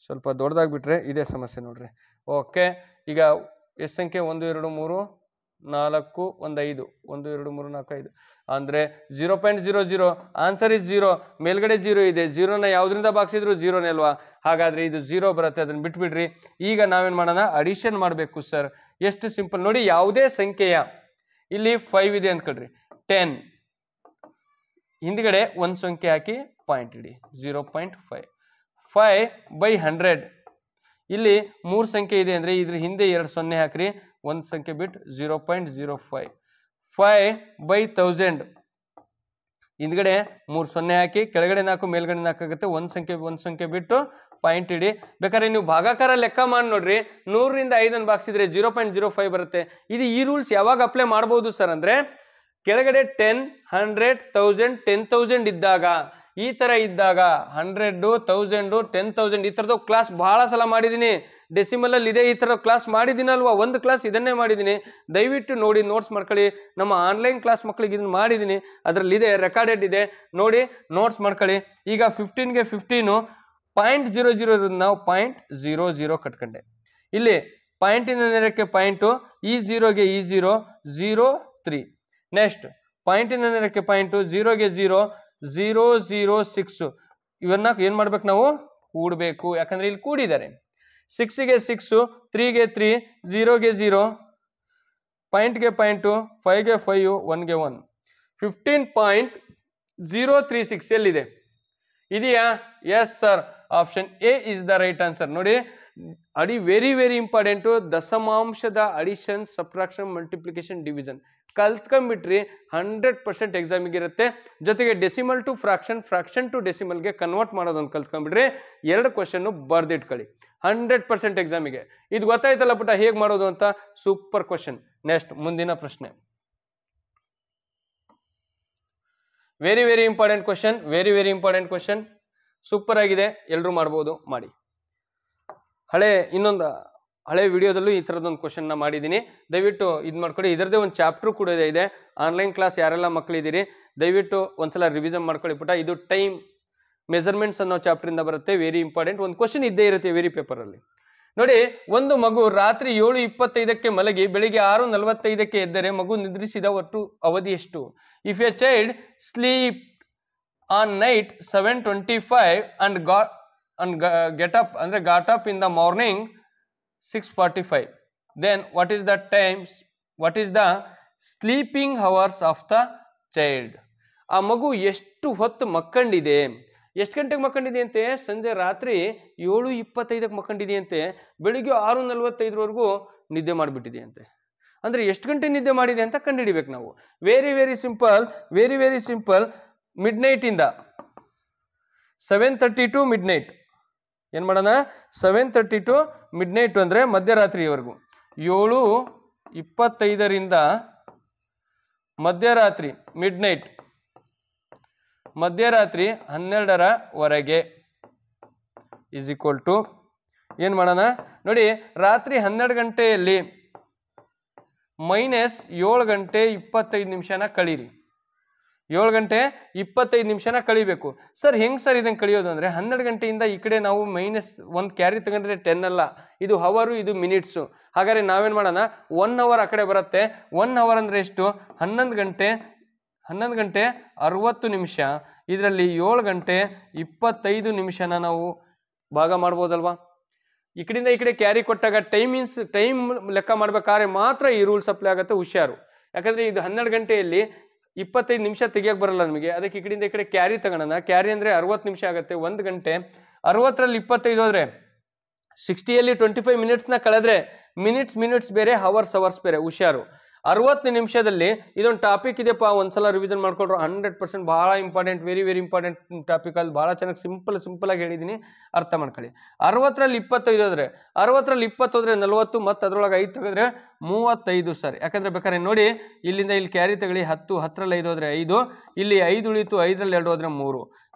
ಸ್ವಲ್ಪ ದೊಡ್ಡದಾಗ್ಬಿಟ್ರೆ ಇದೇ ಸಮಸ್ಯೆ ನೋಡ್ರಿ. ಓಕೆ, ಈಗ ಎಷ್ಟು ಸಂಖ್ಯೆ? 1 2 3 4 1 5 1 2 3 4 5 ಅಂದ್ರೆ 0.00. Answer is 0. ಮೇಲ್ಗಡೆ 0 ಇದೆ. 0ನ ಯಾವ್ದ್ರಿಂದ ಭಾಗಿಸಿದ್ರು 0ನೇ ಅಲ್ವಾ? ಹಾಗಾದ್ರೆ ಇದು 0 ಬರುತ್ತೆ, ಅದನ್ನ ಬಿಟ್ಬಿಡ್ರಿ. ಈಗ ನಾವೇನ್ ಮಾಡೋಣ, ಅಡಿಷನ್ ಮಾಡಬೇಕು ಸರ್. ಎಷ್ಟು ಸಿಂಪಲ್ ನೋಡಿ, ಯಾವುದೇ ಸಂಖ್ಯೆಯ ಇಲ್ಲಿ 5 ಇದೆ ಅಂದ್ಕೊಳ್ರಿ, 10 ಹಿಂದ್ಗಡೆ ಒಂದ್ ಸಂಖ್ಯೆ ಹಾಕಿ ಪಾಯಿಂಟ್ ಇಡಿ, 0.5. 5/100 ಇಲ್ಲಿ 3 ಸಂಖ್ಯೆ ಇದೆ ಅಂದ್ರೆ ಇದ್ರ ಹಿಂದೆ 2 0 ಹಾಕ್ರಿ, ಒಂದ್ ಸಂಖ್ಯೆ ಬಿಟ್ಟು 0.05. 5/1000 ಹಿಂದ್ಗಡೆ 3 0 ಹಾಕಿ, ಕೆಳಗಡೆ 4 ಮೇಲ್ಗಡೆ 4 ಆಗುತ್ತೆ. ಒಂದ್ ಸಂಖ್ಯೆ ಬಿಟ್ಟು ಪಾಯಿಂಟ್ ಇಡಿ. ಬೇಕಾದ್ರೆ ನೀವು ಭಾಗಾಕಾರ ಲೆಕ್ಕ ಮಾಡಿ ನೋಡ್ರಿ, 100ರಿಂದ 5 ಭಾಗಿಸಿದ್ರೆ 0.05 ಬರುತ್ತೆ. ಇದು ಈ ರೂಲ್ಸ್ ಯಾವಾಗ ಅಪ್ಲೈ ಮಾಡಬಹುದು ಸರ್ ಅಂದ್ರೆ, ಕೆಳಗಡೆ 10 100 1000 10,000 ಇದ್ದಾಗ, ಈ ತರ ಇದ್ದಾಗ 100 1000 10,000 ಈ ತರದ ಕ್ಲಾಸ್ ಬಹಳ ಸಲ ಮಾಡಿದೀನಿ. ಡೆಸಿಮಲ್ ಅಲ್ಲಿ ಇದೆ, ಈ ತರ ಕ್ಲಾಸ್ ಮಾಡಿದಿನಲ್ವಾ? ಒಂದು ಕ್ಲಾಸ್ ಇದನ್ನೇ ಮಾಡಿದೀನಿ, ದಯವಿಟ್ಟು ನೋಡಿ, ನೋಟ್ಸ್ ಮಾಡ್ಕೊಳ್ಳಿ. ನಮ್ಮ ಆನ್ಲೈನ್ ಕ್ಲಾಸ್ ಮಕ್ಕಳಿಗೆ ಇದನ್ನ ಮಾಡಿದೀನಿ, ಅದ್ರಲ್ಲಿ ಇದೆ, ರೆಕಾರ್ಡೆಡ್ ಇದೆ, ನೋಡಿ ನೋಟ್ಸ್ ಮಾಡ್ಕೊಳ್ಳಿ. ಈಗ 15ಗೆ 15 0.00 ಇರೋದು ನಾವು 0.00 ಕಟ್ಕೊಂಡೆ. ಇಲ್ಲಿ ಪಾಯಿಂಟಿನ ನೆರಕ್ಕೆ ಪಾಯಿಂಟು, ಈ 0ಗೆ ಈ 0 0.3. ನೆಕ್ಸ್ಟ್ ಪಾಯಿಂಟಿನ ನೆರಕ್ಕೆ ಪಾಯಿಂಟು, 0ಗೆ 0 0.006. ಇವನ್ನ ಏನ್ ಮಾಡ್ಬೇಕು ನಾವು? ಕೂಡಬೇಕು, ಯಾಕಂದ್ರೆ ಇಲ್ಲಿ ಕೂಡಿದ್ದಾರೆ. 6ಗೆ 6 3ಗೆ 3 0ಗೆ 0 ಪಾಯಿಂಟ್ಗೆ ಪಾಯಿಂಟು, 5ಗೆ 5 1ಗೆ 1. 15.036 ಎಲ್ಲಿದೆ? ಇದೆಯಾ? Yes sir, option A is the right answer. ನೋಡಿ, ವೆರಿ ವೆರಿ ಇಂಪಾರ್ಟೆಂಟ್. ದಶಮಾಂಶದ ಅಡಿಷನ್, ಸಬ್ಟ್ರಾಕ್ಷನ್, ಮಲ್ಟಿಪ್ಲಿಕೇಶನ್, ಡಿವಿಷನ್ ಕಲ್ತ್ಕೊಂಡ್ಬಿಟ್ರಿ 100% ಎಕ್ಸಾಮಿಗೆ ಇರುತ್ತೆ. ಜೊತೆಗೆ decimal to fraction, fraction to ಡೆಸಿಮಲ್ಗೆ ಕನ್ವರ್ಟ್ ಮಾಡೋದೊಂದು ಕಲ್ತ್ಕೊಂಡ್ಬಿಟ್ರಿ. 2 ಕ್ವಶನ್ ಬರ್ದಿಟ್ಕೊಳ್ಳಿ, 100% ಎಕ್ಸಾಮಿಗೆ. ಇದು ಗೊತ್ತಾಯ್ತಲ್ಲ ಪುಟ ಹೇಗೆ ಮಾಡೋದು ಅಂತ? Super question. ನೆಕ್ಸ್ಟ್ ಮುಂದಿನ ಪ್ರಶ್ನೆ. Very very important question, very very important question. Super ಆಗಿದೆ, ಎಲ್ಲರೂ ಮಾಡ್ಬೋದು, ಮಾಡಿ. ಇನ್ನೊಂದು ಹಳೆ ವಿಡಿಯೋದಲ್ಲೂ ಈ ಥರದೊಂದು ಕ್ವಶನ್ ನ ಮಾಡಿದ್ದೀನಿ, ದಯವಿಟ್ಟು ಇದು ಮಾಡ್ಕೊಳ್ಳಿ. ಇದರದೇ ಒಂದು ಚಾಪ್ಟರ್ ಕೂಡ ಇದೆ. ಆನ್ಲೈನ್ ಕ್ಲಾಸ್ ಯಾರೆಲ್ಲ ಮಕ್ಕಳಿದ್ದೀರಿ ದಯವಿಟ್ಟು ಒಂದ್ಸಲ ರಿವಿಷನ್ ಮಾಡ್ಕೊಳ್ಳಿ ಪುಟ. ಇದು ಟೈಮ್ ಮೆಜರ್ಮೆಂಟ್ಸ್ ಅನ್ನೋ ಚಾಪ್ಟರ್ ಇಂದ ಬರುತ್ತೆ. ವೆರಿ ಇಂಪಾರ್ಟೆಂಟ್ ಒಂದು ಕ್ವಶನ್ ಇದ್ದೇ ಇರುತ್ತೆ ವೆರಿ ಪೇಪರ್ ಅಲ್ಲಿ. ನೋಡಿ, ಒಂದು ಮಗು ರಾತ್ರಿ 7:25ಕ್ಕೆ ಮಲಗಿ ಬೆಳಿಗ್ಗೆ 6:45ಕ್ಕೆ ಎದ್ದರೆ ಮಗು ನಿದ್ರಿಸಿದ ಒಟ್ಟು ಅವಧಿ ಎಷ್ಟು? If A child sleep on night 7:25 and got up in the morning 6:45, then what is the sleeping hours of the child? ಆ ಮಗು ಎಷ್ಟು ಹೊತ್ತು ಮಕ್ಕಂಡಿದೆ, ಎಷ್ಟು ಗಂಟೆಗೆ ಮಕ್ಕಂಡಿದೆ ಅಂತೆ? ಸಂಜೆ ರಾತ್ರಿ 7:25ಕ್ಕೆ ಮಕ್ಕಂಡಿದೆಯಂತೆ, ಬೆಳಿಗ್ಗೆ 6:45ವರೆಗೂ ನಿದ್ದೆ ಮಾಡಿಬಿಟ್ಟಿದೆಯಂತೆ. ಅಂದ್ರೆ ಎಷ್ಟು ಗಂಟೆ ನಿದ್ದೆ ಮಾಡಿದೆ ಅಂತ ಕಂಡುಹಿಡಿಬೇಕು ನಾವು. Very very simple, very very simple. Mid night ಇಂದ 7:30 to ಮಿಡ್-ನೈಟ್ ಏನ್ ಮಾಡೋಣ? 7:30 to ಮಿಡ್-ನೈಟ್ ಅಂದ್ರೆ ಮಧ್ಯರಾತ್ರಿವರೆಗೂ. 7:25ರಿಂದ ಮಧ್ಯರಾತ್ರಿ ಮಿಡ್-ನೈಟ್, ಮಧ್ಯರಾತ್ರಿ 12ರವರೆಗೆ ಇಸ್ ಈಕ್ವಲ್ ಟು ಏನ್ ಮಾಡೋಣ ನೋಡಿ, ರಾತ್ರಿ 12 ಗಂಟೆಯಲ್ಲಿ ಮೈನಸ್ 7 ಗಂಟೆ 25 ನಿಮಿಷನ ಕಳೀರಿ. 7 ಗಂಟೆ 25 ನಿಮಿಷನ ಕಳಿಬೇಕು. ಸರ್ ಹೆಂಗ್ ಸರ್ ಇದನ್ನ ಕಳಿಯೋದು ಅಂದ್ರೆ, 12 ಗಂಟೆಯಿಂದ ಈ ಕಡೆ ನಾವು ಮೈನಸ್ 1 ಕ್ಯಾರಿ ತಗೊಂಡ್ರೆ 10 ಅಲ್ಲ, ಇದು ಹವರು, ಇದು ಮಿನಿಟ್ಸು. ಹಾಗಾದ್ರೆ ನಾವೇನ್ ಮಾಡೋಣ, 1 ಅವರ್ ಆ ಕಡೆ ಬರುತ್ತೆ. 1 ಅವರ್ ಅಂದ್ರೆ ಎಷ್ಟು? 11 ಗಂಟೆ 60 ನಿಮಿಷ. ಇದರಲ್ಲಿ 7 ಗಂಟೆ 25 ನಿಮಿಷನ ನಾವು ಭಾಗ ಮಾಡ್ಬೋದಲ್ವಾ? ಈ ಕಡೆಯಿಂದ ಈ ಕಡೆ ಕ್ಯಾರಿ ಕೊಟ್ಟಾಗ ಟೈಮ್ ಲೆಕ್ಕ ಮಾಡ್ಬೇಕಾದ್ರೆ ಮಾತ್ರ ಈ ರೂಲ್ಸ್ ಅಪ್ಲೈ ಆಗುತ್ತೆ. ಹುಷಾರು, ಯಾಕಂದ್ರೆ ಇದು 12 ಗಂಟೆಯಲ್ಲಿ 25 ನಿಮಿಷ ತೆಗಿಯಕ್ ಬರಲ್ಲ ನಮಗೆ. ಅದಕ್ಕೆ ಈ ಕಡೆಯಿಂದ ಈ ಕಡೆ ಕ್ಯಾರಿ ತಗೋಣ. ಕ್ಯಾರಿ ಅಂದ್ರೆ 60 ನಿಮಿಷ ಆಗುತ್ತೆ. 1 ಗಂಟೆ 60ರಲ್ಲಿ 25 ಹೋದ್ರೆ 60ಯಲ್ಲಿ 25 ಮಿನಿಟ್ಸ್ನ ಕಳೆದ್ರೆ ಮಿನಿಟ್ಸ್ ಬೇರೆ, ಹವರ್ಸ್ ಬೇರೆ. ಹುಷಾರು. 60 ನಿಮಿಷದಲ್ಲಿ ಇದೊಂದು ಟಾಪಿಕ್ ಇದೆಪ್ಪ, ಒಂದ್ಸಲ ರಿವಿಷನ್ ಮಾಡ್ಕೊಂಡ್ರು 100% ಬಹಳ important, very very important topic. ಅಲ್ಲಿ ಬಹಳ ಚೆನ್ನಾಗಿ ಸಿಂಪಲ್ ಆಗಿ ಹೇಳಿದೀನಿ, ಅರ್ಥ ಮಾಡ್ಕೊಳ್ಳಿ. 60ರಲ್ಲಿ 25 ಹೋದ್ರೆ 40, ಮತ್ತೆ ಅದ್ರೊಳಗೆ 5 ತೆಗೆದ್ರೆ 35 ಸರ್. ಯಾಕಂದ್ರೆ ಬೇಕಾದ್ರೆ ನೋಡಿ, ಇಲ್ಲಿಂದ ಇಲ್ಲಿ ಕ್ಯಾರಿ ತಗೊಳ್ಳಿ, 10ರಲ್ಲಿ 5 ಹೋದ್ರೆ 5, ಇಲ್ಲಿ 5 ಉಳಿತು, 5ರಲ್ಲಿ 2 ಹೋದ್ರೆ 3.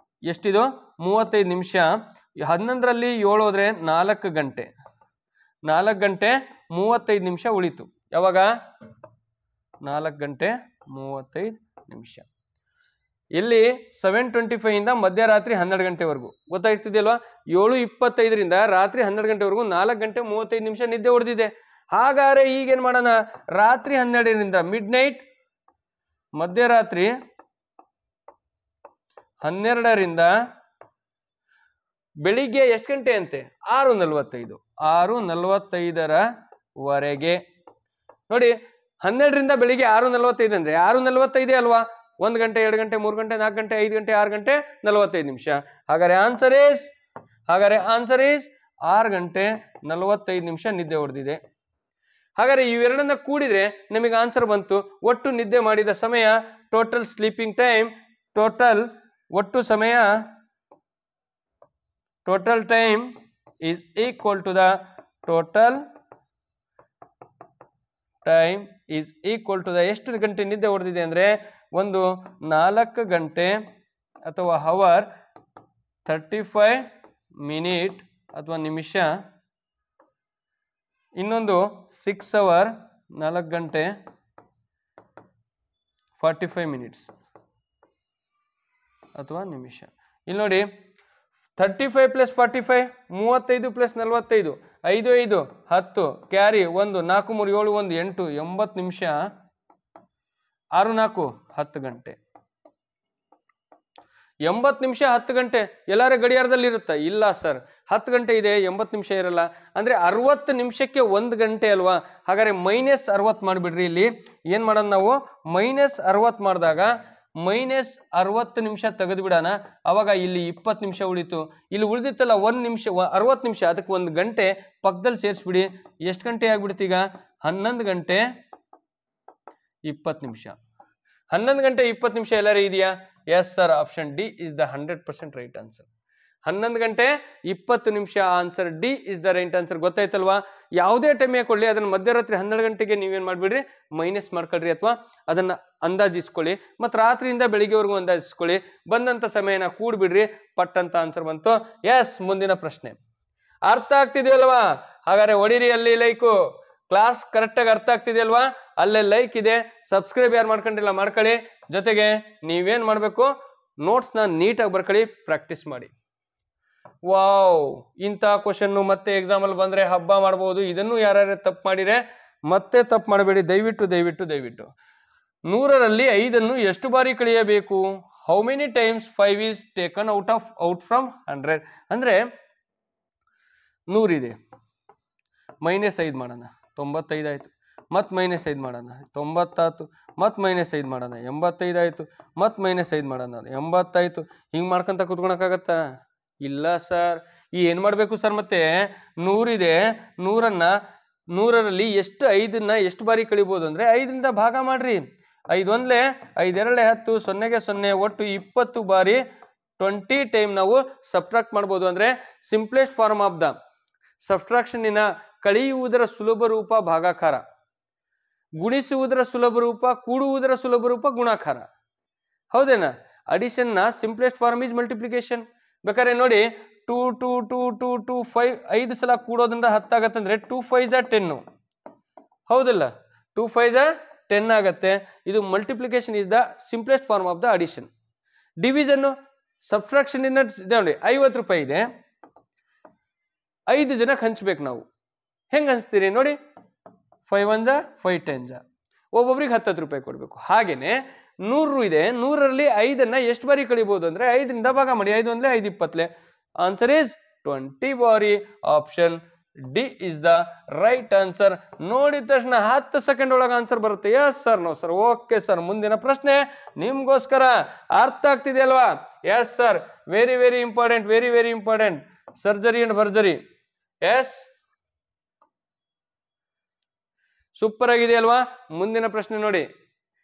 ಎಷ್ಟಿದು? 35 ನಿಮಿಷ. 11ರಲ್ಲಿ 7 ಹೋದ್ರೆ 4 ಗಂಟೆ 35 ನಿಮಿಷ ಉಳಿತು. ಯಾವಾಗ? 4 ಗಂಟೆ 35 ನಿಮಿಷ. ಇಲ್ಲಿ 7:25 ಇಂದ ಮಧ್ಯರಾತ್ರಿ 12 ಗಂಟೆವರೆಗೂ ಗೊತ್ತಾಗ್ತಿದೆಯಲ್ವಾ? 7:25ರಿಂದ ರಾತ್ರಿ 12 ಗಂಟೆವರೆಗೂ 4 ಗಂಟೆ 35 ನಿಮಿಷ ನಿದ್ದೆ ಹೊಡೆದಿದೆ. ಹಾಗಾದ್ರೆ ಈಗೇನ್ ಮಾಡೋಣ, ರಾತ್ರಿ 12ರಿಂದ ಮಿಡ್-ನೈಟ್, ಮಧ್ಯರಾತ್ರಿ 12ರಿಂದ ಬೆಳಿಗ್ಗೆ ಎಷ್ಟು ಗಂಟೆ ಅಂತೆ? 6:45ರವರೆಗೆ. ನೋಡಿ, 12ರಿಂದ ಬೆಳಿಗ್ಗೆ 6:45 ಅಂದ್ರೆ 6:45 ಅಲ್ವಾ? 1 ಗಂಟೆ 2 ಗಂಟೆ 3 ಗಂಟೆ 4 ಗಂಟೆ 5 ಗಂಟೆ 6 ಗಂಟೆ 45 ನಿಮಿಷ. ಹಾಗಾದ್ರೆ ಆನ್ಸರ್ ಈಸ್ 6 ಗಂಟೆ 45 ನಿಮಿಷ ನಿದ್ದೆ ಹೊಡೆದಿದೆ. ಹಾಗಾದ್ರೆ ಇವೆರಡನ್ನ ಕೂಡಿದ್ರೆ ನಮಗೆ ಆನ್ಸರ್ ಬಂತು. ಒಟ್ಟು ನಿದ್ದೆ ಮಾಡಿದ ಸಮಯ, total sleeping time, total time is equal to the total time is equal to the ಎಷ್ಟು ಗಂಟೆ ನಿದ್ದೆ ಹೊಡೆದಿದೆ ಅಂದ್ರೆ, ಒಂದು 4 ಗಂಟೆ ಅಥವಾ ಅವರ್ 35 ಮಿನಿಟ್ ಅಥವಾ ನಿಮಿಷ, ಇನ್ನೊಂದು 6 ಅವರ್ 4 ಗಂಟೆ 45 ಮಿನಿಟ್ಸ್ ಅಥವಾ ನಿಮಿಷ. ಇಲ್ಲಿ ನೋಡಿ, 35 + 45 35 + 45 5 5 10 ಕ್ಯಾರಿ 1 4 3 7 1 8 80 ನಿಮಿಷ. 6 4 10 ಗಂಟೆ. 80 ನಿಮಿಷ 10 ಗಂಟೆ ಎಲ್ಲಾರ ಗಡಿಯಾರದಲ್ಲಿ ಇರುತ್ತಾ? ಇಲ್ಲ ಸರ್, 10 ಗಂಟೆ ಇದೆ, 80 ನಿಮಿಷ ಇರಲ್ಲ. ಅಂದ್ರೆ 60 ನಿಮಿಷಕ್ಕೆ 1 ಗಂಟೆ ಅಲ್ವಾ? ಹಾಗಾದ್ರೆ -60 ಮಾಡಿಬಿಡ್ರಿ. ಇಲ್ಲಿ ಏನ್ ಮಾಡೋಣ ನಾವು, -60 ಮಾಡಿದಾಗ -60 ನಿಮಿಷ ತೆಗೆದು ಬಿಡೋಣ. ಅವಾಗ ಇಲ್ಲಿ 20 ನಿಮಿಷ ಉಳಿತು. ಇಲ್ಲಿ ಉಳಿದಿತ್ತಲ್ಲ 1 ನಿಮಿಷ, 60 ನಿಮಿಷ, ಅದಕ್ಕೆ 1 ಗಂಟೆ ಪಕ್ಕದಲ್ಲಿ ಸೇರಿಸ್ಬಿಡಿ. ಎಷ್ಟು ಗಂಟೆ ಆಗ್ಬಿಡ್ತೀಗ? 11 ಗಂಟೆ 20 ನಿಮಿಷ. 11 ಗಂಟೆ 20 ನಿಮಿಷ ಎಲ್ಲರೂ ಇದೆಯಾ? Yes sir, option D is the 100% right answer. 11 ಗಂಟೆ 20 ನಿಮಿಷ. Answer D is the right answer. ಗೊತ್ತಾಯ್ತಲ್ವಾ? ಯಾವುದೇ ಟೈಮೇ ಕೊಡ್ಲಿ ಅದನ್ನ ಮಧ್ಯರಾತ್ರಿ 12 ಗಂಟೆಗೆ ನೀವೇನ್ ಮಾಡ್ಬಿಡ್ರಿ, ಮೈನಸ್ ಮಾಡ್ಕೊಳ್ರಿ ಅಥವಾ ಅದನ್ನ ಅಂದಾಜಿಸ್ಕೊಳ್ಳಿ. ಮತ್ತು ರಾತ್ರಿಯಿಂದ ಬೆಳಿಗ್ಗೆವರೆಗೂ ಅಂದಾಜಿಸ್ಕೊಳ್ಳಿ. ಬಂದಂತ ಸಮಯನ ಕೂಡ್ಬಿಡ್ರಿ, ಪಟ್ ಅಂತ ಆನ್ಸರ್ ಬಂತು. ಎಸ್, ಮುಂದಿನ ಪ್ರಶ್ನೆ ಅರ್ಥ ಆಗ್ತಿದೆಯಲ್ವಾ? ಹಾಗಾದ್ರೆ ಹೊಡಿರಿ ಅಲ್ಲಿ ಲೈಕು. ಕ್ಲಾಸ್ ಕರೆಕ್ಟ್ ಆಗಿ ಅರ್ಥ ಆಗ್ತಿದೆಯಲ್ವಾ? ಅಲ್ಲೇ ಲೈಕ್ ಇದೆ. ಸಬ್ಸ್ಕ್ರೈಬ್ ಯಾರು ಮಾಡ್ಕೊಂಡಿಲ್ಲ ಮಾಡ್ಕೊಳ್ಳಿ. ಜೊತೆಗೆ ನೀವೇನ್ ಮಾಡ್ಬೇಕು, ನೋಟ್ಸ್ ನ ನೀಟಾಗಿ ಬರ್ಕೊಳ್ಳಿ, ಪ್ರಾಕ್ಟೀಸ್ ಮಾಡಿ. ವಾವ್, ಇಂಥ ಕ್ವಶನ್ ಮತ್ತೆ ಎಕ್ಸಾಮ್ ಅಲ್ಲಿ ಬಂದ್ರೆ ಹಬ್ಬ ಮಾಡಬಹುದು. ಇದನ್ನು ಯಾರ್ಯಾರು ತಪ್ಪು ಮಾಡಿದ್ರೆ ಮತ್ತೆ ತಪ್ಪು ಮಾಡಬೇಡಿ, ದಯವಿಟ್ಟು ದಯವಿಟ್ಟು ದಯವಿಟ್ಟು. 100ರಲ್ಲಿ 5 ಎಷ್ಟು ಬಾರಿ ಕಳೆಯಬೇಕು? How many times 5 is taken out from 100? ಅಂದ್ರೆ 100 ಇದೆ, -5 ಮಾಡೋಣ, 95 ಆಯ್ತು. ಮತ್ -5 ಮಾಡೋಣ, 90 ಆಯ್ತು. ಮತ್ -5 ಮಾಡೋಣ, 85 ಆಯ್ತು. ಮತ್ -5 ಮಾಡೋಣ, 80 ಆಯ್ತು. ಹಿಂಗ್ ಮಾಡ್ಕೊಂತ ಕುತ್ಕೊಳಕ್ಕಾಗತ್ತಾ? ಇಲ್ಲ ಸರ್. ಏನ್ ಮಾಡ್ಬೇಕು ಸರ್? ಮತ್ತೆ 100 ಇದೆ, 100ರಲ್ಲಿ ಎಷ್ಟು 5ನ್ನ ಎಷ್ಟು ಬಾರಿ ಕಳಿಬಹುದು ಅಂದ್ರೆ 5ರಿಂದ ಭಾಗ ಮಾಡ್ರಿ. 5 1 5 2 10, 0ಗೆ 0, ಒಟ್ಟು 20 ಬಾರಿ 20 ಟೈಮ್ ನಾವು ಸಬ್ಟ್ರಾಕ್ಟ್ ಮಾಡ್ಬೋದು. ಅಂದ್ರೆ ಸಿಂಪ್ಲೆಸ್ಟ್ ಫಾರ್ಮ್ ಆಫ್ ದ ಸಬ್ಟ್ರಾಕ್ಷನ್ನಿನ ಕಳೆಯುವುದರ ಸುಲಭ ರೂಪ ಭಾಗಾಕಾರ, ಗುಣಿಸುವುದರ ಸುಲಭ ರೂಪ, ಕೂಡುವುದರ ಸುಲಭ ರೂಪ ಗುಣಾಕಾರ. ಹೌದೇನಾ? ಅಡಿಷನ್ ನ ಸಿಂಪ್ಲೆಸ್ಟ್ ಫಾರ್ಮ್ ಈಸ್ ಮಲ್ಟಿಪ್ಲಿಕೇಶನ್. ಬೇಕಾದ್ರೆ ನೋಡಿ, 2 2 2 2 2 5 5 ಸಲ ಕೂಡೋದ್ರಿಂದ 10 ಆಗತ್ತಂದ್ರೆ 2 5 10. ಹೌದಲ್ಲ? 2 5 10 ಆಗತ್ತೆ. ಇದು multiplication is the simplest form of the addition. Division subtraction ಇನ್ನ ನೋಡಿ, 50 ರೂಪಾಯಿ ಇದೆ, 5 ಜನಕ್ಕೆ ಹಂಚ್ಬೇಕು ನಾವು. ಹೆಂಗ್ ಹಂಚ್ತೀರಿ ನೋಡಿ? 5 1 5 10, ಒಬ್ಬೊಬ್ರಿಗೆ 10 ರೂಪಾಯಿ ಕೊಡ್ಬೇಕು. ಹಾಗೇನೆ 100 ಇದೆ, 100ರಲ್ಲಿ 5ನ್ನ ಎಷ್ಟು ಬಾರಿ ಕಳಿಬಹುದು ಅಂದ್ರೆ 5ರಿಂದ ಭಾಗ ಮಾಡಿ. 5 1 5 20. ಆನ್ಸರ್ ಇಸ್ 20 ಬಾರಿ. Option D is the right answer. ನೋಡಿದ ತಕ್ಷಣ 10 ಸೆಕೆಂಡ್ ಒಳಗೆ ಆನ್ಸರ್ ಬರುತ್ತೆ. Yes sir, no sir, okay sir. ಮುಂದಿನ ಪ್ರಶ್ನೆ ನಿಮ್ಗೋಸ್ಕರ. ಅರ್ಥ ಆಗ್ತಿದೆಯಲ್ವಾ? Yes sir, very very important, very very important. Surgery and ಭರ್ಜರಿ. ಎಸ್, ಸೂಪರ್ ಆಗಿದೆಯಲ್ವಾ? ಮುಂದಿನ ಪ್ರಶ್ನೆ ನೋಡಿ.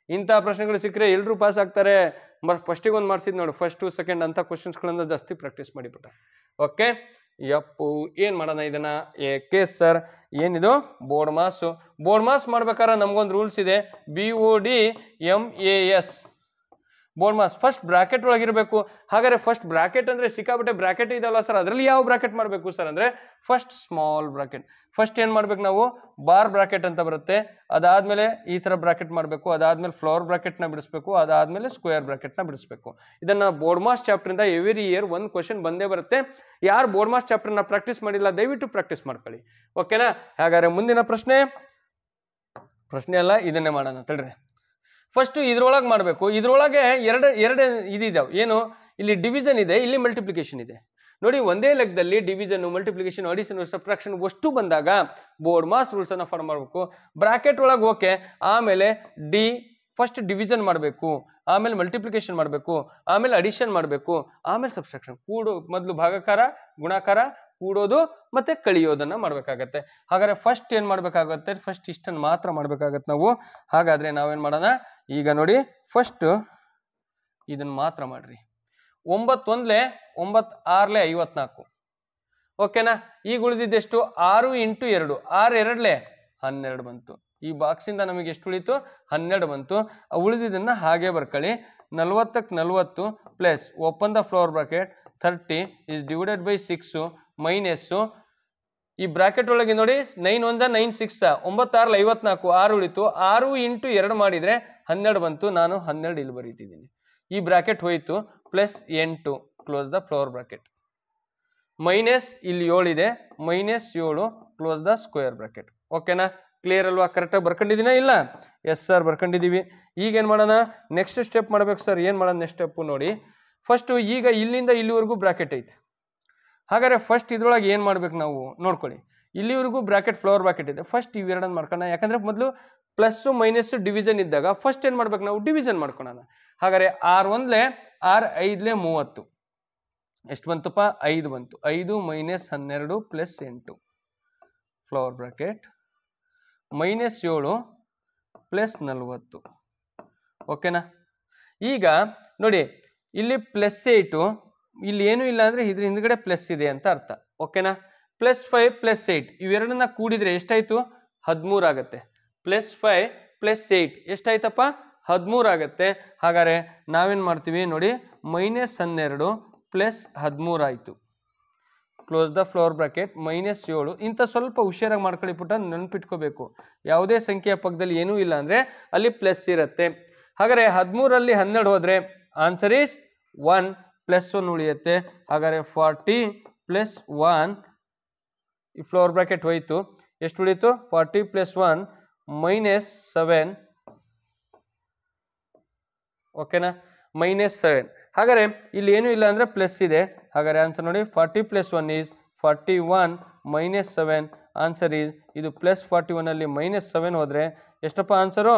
ಇಂತಹ ಪ್ರಶ್ನೆಗಳು ಸಿಕ್ಕರೆ ಎಲ್ಲರೂ ಪಾಸ್ ಆಗ್ತಾರೆ. ಫಸ್ಟಿಗೆ ಒಂದು ಮಾಡಿಸಿದ್ ನೋಡಿ, ಫಸ್ಟ್ 2 ಸೆಕೆಂಡ್ ಅಂತ ಕ್ವಶನ್ಸ್ಗಳನ್ನ ಜಾಸ್ತಿ ಪ್ರಾಕ್ಟೀಸ್ ಮಾಡಿಬಿಟ್ಟ. ಓಕೆ, ಯಪ್ಪು ಏನ್ ಮಾಡೋಣ ಇದನ್ನ? ಏಕೆ ಸರ್, ಏನಿದು? Board mass. ಬೋರ್ಡ್ ಮಾಸ್ ಮಾಡ್ಬೇಕಾದ್ರೆ ನಮ್ಗೊಂದು ರೂಲ್ಸ್ ಇದೆ, BODMAS. BODMAS first bracket ಒಳಗಿರ್ಬೇಕು. ಹಾಗಾದ್ರೆ ಫಸ್ಟ್ ಬ್ರಾಕೆಟ್ ಅಂದ್ರೆ ಸಿಕ್ಕಾಬಿಟ್ಟೆ ಬ್ರಾಕೆಟ್ ಇದಲ್ಲ ಸರ್, ಅದ್ರಲ್ಲಿ ಯಾವ ಬ್ರಾಕೆಟ್ ಮಾಡ್ಬೇಕು ಸರ್ ಅಂದ್ರೆ ಫಸ್ಟ್ ಸ್ಮಾಲ್ ಬ್ರಾಕೆಟ್. ಫಸ್ಟ್ ಏನ್ ಮಾಡ್ಬೇಕು ನಾವು? ಬಾರ್ ಬ್ರಾಕೆಟ್ ಅಂತ ಬರುತ್ತೆ. ಅದಾದ್ಮೇಲೆ ಈ ತರ ಬ್ರಾಕೆಟ್ ಮಾಡ್ಬೇಕು. ಅದಾದ್ಮೇಲೆ ಫ್ಲವರ್ ಬ್ರಾಕೆಟ್ ನ ಬಿಡಿಸ್ಬೇಕು. ಅದಾದ್ಮೇಲೆ ಸ್ಕ್ವೇರ್ ಬ್ರಾಕೆಟ್ ನ ಬಿಡಿಸ್ಬೇಕು. ಇದನ್ನ ಬೋರ್ಡ್ ಮಾಸ್ ಚಾಪ್ಟರ್ ಇಂದ ಎವ್ರಿ ಇಯರ್ ಒಂದು ಕ್ವಶನ್ ಬಂದೇ ಬರುತ್ತೆ. ಯಾರು ಬೋರ್ಡ್ ಮಾಸ್ ಚಾಪ್ಟರ್ ನ ಪ್ರಾಕ್ಟೀಸ್ ಮಾಡಿಲ್ಲ ದಯವಿಟ್ಟು ಪ್ರಾಕ್ಟೀಸ್ ಮಾಡ್ಕೊಳ್ಳಿ. ಓಕೆನಾ? ಹಾಗಾದ್ರೆ ಮುಂದಿನ ಪ್ರಶ್ನೆ ಅಲ್ಲ, ಇದನ್ನೇ ಮಾಡೋಣ ತಡ್ರಿ. ಫಸ್ಟ್ ಇದ್ರೊಳಗೆ ಮಾಡಬೇಕು. ಇದ್ರೊಳಗೆ ಎರಡು ಇದಿದಾವೆ. ಏನು? ಇಲ್ಲಿ ಡಿವಿಷನ್ ಇದೆ, ಇಲ್ಲಿ ಮಲ್ಟಿಪ್ಲಿಕೇಶನ್ ಇದೆ. ನೋಡಿ, ಒಂದೇ ಲೆಕ್ಕದಲ್ಲಿ ಡಿವಿಷನ್, ಮಲ್ಟಿಪ್ಲಿಕೇಶನ್, ಅಡಿಷನ್, ಸಬ್ಟ್ರಾಕ್ಷನ್ ಅಷ್ಟು ಬಂದಾಗ ಬೋರ್ಡ್ ಮಾಸ್ ರೂಲ್ಸ್ ಅನ್ನ ಫಾಲೋ ಮಾಡಬೇಕು. ಬ್ರಾಕೆಟ್ ಒಳಗೆ ಓಕೆ, ಆಮೇಲೆ ಫಸ್ಟ್ ಡಿವಿಷನ್ ಮಾಡಬೇಕು, ಆಮೇಲೆ ಮಲ್ಟಿಪ್ಲಿಕೇಶನ್ ಮಾಡಬೇಕು, ಆಮೇಲೆ ಅಡಿಷನ್ ಮಾಡಬೇಕು, ಆಮೇಲೆ ಸಬ್ಟ್ರಾಕ್ಷನ್. ಮೊದಲು ಭಾಗಾಕಾರ, ಗುಣಾಕಾರ, ಕೂಡೋದು ಮತ್ತೆ ಕಳಿಯೋದನ್ನ ಮಾಡ್ಬೇಕಾಗತ್ತೆ. ಹಾಗಾದ್ರೆ ಫಸ್ಟ್ ಏನ್ ಮಾಡ್ಬೇಕಾಗತ್ತೆ? ಫಸ್ಟ್ ಇಷ್ಟನ್ನು ಮಾತ್ರ ಮಾಡ್ಬೇಕಾಗತ್ತೆ ನಾವು. ಹಾಗಾದ್ರೆ ನಾವೇನ್ ಮಾಡೋಣ ಈಗ ನೋಡಿ, ಫಸ್ಟ್ ಇದನ್ನ ಮಾತ್ರ ಮಾಡ್ರಿ. 9 1 9 6 54. ಓಕೆನಾ? ಈಗ ಉಳಿದಿದ್ದೆಷ್ಟು? 6 × 2, 6 2 12 ಬಂತು. ಈ ಬಾಕ್ಸ್ ಇಂದ ನಮಗೆ ಎಷ್ಟು ಉಳಿತು? 12 ಬಂತು. ಉಳಿದಿದ್ದನ್ನ ಹಾಗೆ ಬರ್ಕೊಳ್ಳಿ. 40ಕ್ಕೆ 40 plus open the flower bracket 30 is divided by 6 minus ಈ ಬ್ರಾಕೆಟ್ ಒಳಗೆ ನೋಡಿ 9 1 9 6 9 6 54, 6 ಉಳಿತು. 6 × 2 ಮಾಡಿದ್ರೆ 12 ಬಂತು. ನಾನು 12 ಇಲ್ಲಿ ಬರೀತಿದ್ದೀನಿ. ಈ ಬ್ರಾಕೆಟ್ ಹೋಯ್ತು. Plus 8 close the flower bracket. Minus ಇಲ್ಲಿ 7 ಇದೆ, -7 ಕ್ಲೋಸ್ ದ ಸ್ಕ್ವೇರ್ ಬ್ರಾಕೆಟ್. ಓಕೆನಾ? ಕ್ಲಿಯರ್ ಅಲ್ವಾ? ಕರೆಕ್ಟಾಗಿ ಬರ್ಕೊಂಡಿದ್ದೀನಾ? ಇಲ್ಲ? ಎಸ್ ಸರ್, ಬರ್ಕೊಂಡಿದ್ದೀವಿ. ಈಗ ಏನ್ ಮಾಡೋಣ? ನೆಕ್ಸ್ಟ್ ಸ್ಟೆಪ್ ಮಾಡ್ಬೇಕು ಸರ್. ಏನ್ ಮಾಡೋಣ ನೆಕ್ಸ್ಟ್ ಸ್ಟೆಪ್ ನೋಡಿ. ಫಸ್ಟ್ ಈಗ ಇಲ್ಲಿಂದ ಇಲ್ಲಿವರೆಗೂ ಬ್ರಾಕೆಟ್ ಐತೆ. ಹಾಗಾದ್ರೆ ಫಸ್ಟ್ ಇದ್ರೊಳಗೆ ಏನ್ ಮಾಡ್ಬೇಕು ನಾವು ನೋಡ್ಕೊಳ್ಳಿ. ಇಲ್ಲಿವರೆಗೂ ಬ್ರಾಕೆಟ್ ಫ್ಲವರ್ ಬ್ರಾಕೆಟ್ ಇದೆ. ಫಸ್ಟ್ ಇವೆರಡನ್ನ ಮಾಡ್ಕೊಳ್ಳೋಣ. ಯಾಕಂದ್ರೆ ಮೊದಲು ಪ್ಲಸ್ ಮೈನಸ್ ಡಿವಿಷನ್ ಇದ್ದಾಗ ಫಸ್ಟ್ ಏನ್ ಮಾಡ್ಬೇಕು ನಾವು? ಡಿವಿಷನ್ ಮಾಡ್ಕೊಳ್ಳೋಣ. ಹಾಗಾದ್ರೆ 6 1 6 5 30 ಎಷ್ಟು ಬಂತಪ್ಪ? 5 ಬಂತು. 5 - 12 ಪ್ಲಸ್ 8 ಫ್ಲವರ್ ಬ್ರಾಕೆಟ್ -7 ಪ್ಲಸ್ 40. ಓಕೆನಾ? ಈಗ ನೋಡಿ, ಇಲ್ಲಿ +8 ಇಲ್ಲಿ ಏನು ಇಲ್ಲ ಅಂದ್ರೆ ಇದ್ರ ಹಿಂದ್ಗಡೆ ಪ್ಲಸ್ ಇದೆ ಅಂತ ಅರ್ಥ. ಓಕೆನಾ? +5 +8 ಇವೆರಡನ್ನ ಕೂಡಿದ್ರೆ ಎಷ್ಟಾಯ್ತು? 13 ಆಗುತ್ತೆ. +5 +8 ಎಷ್ಟಾಯ್ತಪ್ಪ? 13 ಆಗುತ್ತೆ. ಹಾಗಾದ್ರೆ ನಾವೇನ್ ಮಾಡ್ತೀವಿ ನೋಡಿ, -12 +13 ಆಯ್ತು. Close the floor bracket. -7 ಇಂಥ ಸ್ವಲ್ಪ ಹುಷಾರಾಗಿ ಮಾಡ್ಕೊಳ್ಳಿ ಪುಟ್ಟ, ನೆನ್ಪಿಟ್ಕೋಬೇಕು. ಯಾವುದೇ ಸಂಖ್ಯೆಯ ಪಕ್ಕದಲ್ಲಿ ಏನೂ ಇಲ್ಲ ಅಂದ್ರೆ ಅಲ್ಲಿ ಪ್ಲಸ್ ಇರುತ್ತೆ. ಹಾಗಾದ್ರೆ 13ರಲ್ಲಿ 12 ಹೋದ್ರೆ ಆನ್ಸರ್ ಈಸ್ 1 +1 ಉಳಿಯುತ್ತೆ. ಹಾಗಾದ್ರೆ 40 + 1 ಈ ಫ್ಲೋರ್ ಬ್ರಾಕೆಟ್ ಹೋಯ್ತು. ಎಷ್ಟು ಉಳಿತು? 40 + 1 -7. ಓಕೆನಾ? -7. ಹಾಗಾದ್ರೆ ಇಲ್ಲಿ ಏನು ಇಲ್ಲ ಅಂದ್ರೆ ಪ್ಲಸ್ ಇದೆ. ಹಾಗಾದ್ರೆ ಆನ್ಸರ್ ನೋಡಿ, 40 + 1 ಈಸ್ 41 -7. ಆನ್ಸರ್ ಈಸ್ ಇದು +41 ಅಲ್ಲಿ -7 ಹೋದ್ರೆ ಎಷ್ಟಪ್ಪ ಆನ್ಸರು?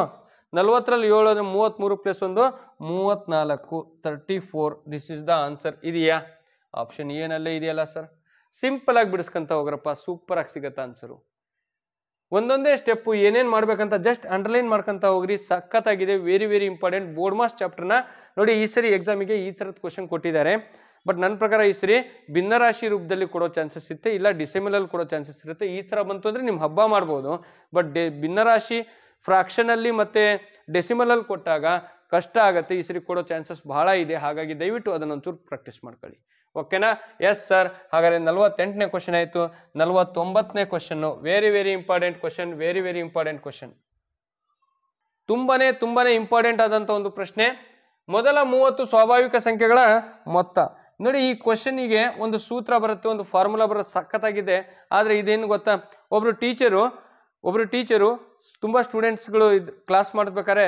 40ರಲ್ಲಿ 7 ಹೋದ್ರೆ 33 + 1 34, 34. This is the answer. ಇದೆಯಾ? ಆಪ್ಷನ್ ಏನಲ್ಲೇ ಇದೆಯಲ್ಲ ಸರ್. ಸಿಂಪಲ್ ಆಗಿ ಬಿಡಿಸ್ಕೊಂತ ಹೋಗ್ರಪ್ಪ, ಸೂಪರ್ ಆಗಿ ಸಿಗತ್ತ ಆನ್ಸರು. ಒಂದೊಂದೇ ಸ್ಟೆಪ್ ಏನೇನ್ ಮಾಡ್ಬೇಕಂತ ಜಸ್ಟ್ ಅಂಡರ್ಲೈನ್ ಮಾಡ್ಕೊಂತ ಹೋಗ್ರಿ. ಸಖತ್ತಾಗಿದೆ. Very very important. BODMAS ಚಾಪ್ಟರ್ನ ನೋಡಿ, ಈ ಸರಿ ಎಕ್ಸಾಮಿಗೆ ಈ ತರದ ಕ್ವಶನ್ ಕೊಟ್ಟಿದ್ದಾರೆ. ಬಟ್ ನನ್ನ ಪ್ರಕಾರ ಈ ಸರಿ ಭಿನ್ನರಾಶಿ ರೂಪದಲ್ಲಿ ಕೊಡೋ ಚಾನ್ಸಸ್ ಇರುತ್ತೆ, ಇಲ್ಲ ಡಿಸಿಮಲ್ ಕೊಡೋ ಚಾನ್ಸಸ್ ಇರುತ್ತೆ. ಈ ತರ ಬಂತು ಅಂದ್ರೆ ನಿಮ್ ಹಬ್ಬ ಮಾಡ್ಬೋದು. ಬಟ್ ಭಿನ್ನರಾಶಿ ಫ್ರಾಕ್ಷನ್ ಅಲ್ಲಿ ಮತ್ತೆ ಡೆಸಿಮಲ್ ಅಲ್ಲಿ ಕೊಟ್ಟಾಗ ಕಷ್ಟ ಆಗತ್ತೆ. ಈ ಸರಿ ಕೊಡೋ ಚಾನ್ಸಸ್ ಬಹಳ ಇದೆ. ಹಾಗಾಗಿ ದಯವಿಟ್ಟು ಅದನ್ನೊಂಚೂರು ಪ್ರಾಕ್ಟೀಸ್ ಮಾಡ್ಕೊಳ್ಳಿ. ಓಕೆನಾ? Yes sir. ಹಾಗಾದ್ರೆ 48ನೇ ಕ್ವಶನ್ ಆಯ್ತು. 49ನೇ question very very important question. Very very important question. ತುಂಬಾನೇ ಇಂಪಾರ್ಟೆಂಟ್ ಆದಂತ ಒಂದು ಪ್ರಶ್ನೆ. ಮೊದಲ 30 ಸ್ವಾಭಾವಿಕ ಸಂಖ್ಯೆಗಳ ಮೊತ್ತ. ನೋಡಿ, ಈ ಕ್ವಶನ್ಗೆ ಒಂದು ಸೂತ್ರ ಬರುತ್ತೆ, ಒಂದು ಫಾರ್ಮುಲಾ ಬರುತ್ತೆ, ಸಖತ್ತಾಗಿದೆ. ಆದ್ರೆ ಇದೇನು ಗೊತ್ತಾ, ಒಬ್ರು ಟೀಚರು ತುಂಬಾ ಸ್ಟೂಡೆಂಟ್ಸ್ಗಳು ಕ್ಲಾಸ್ ಮಾಡ್ಬೇಕಾದ್ರೆ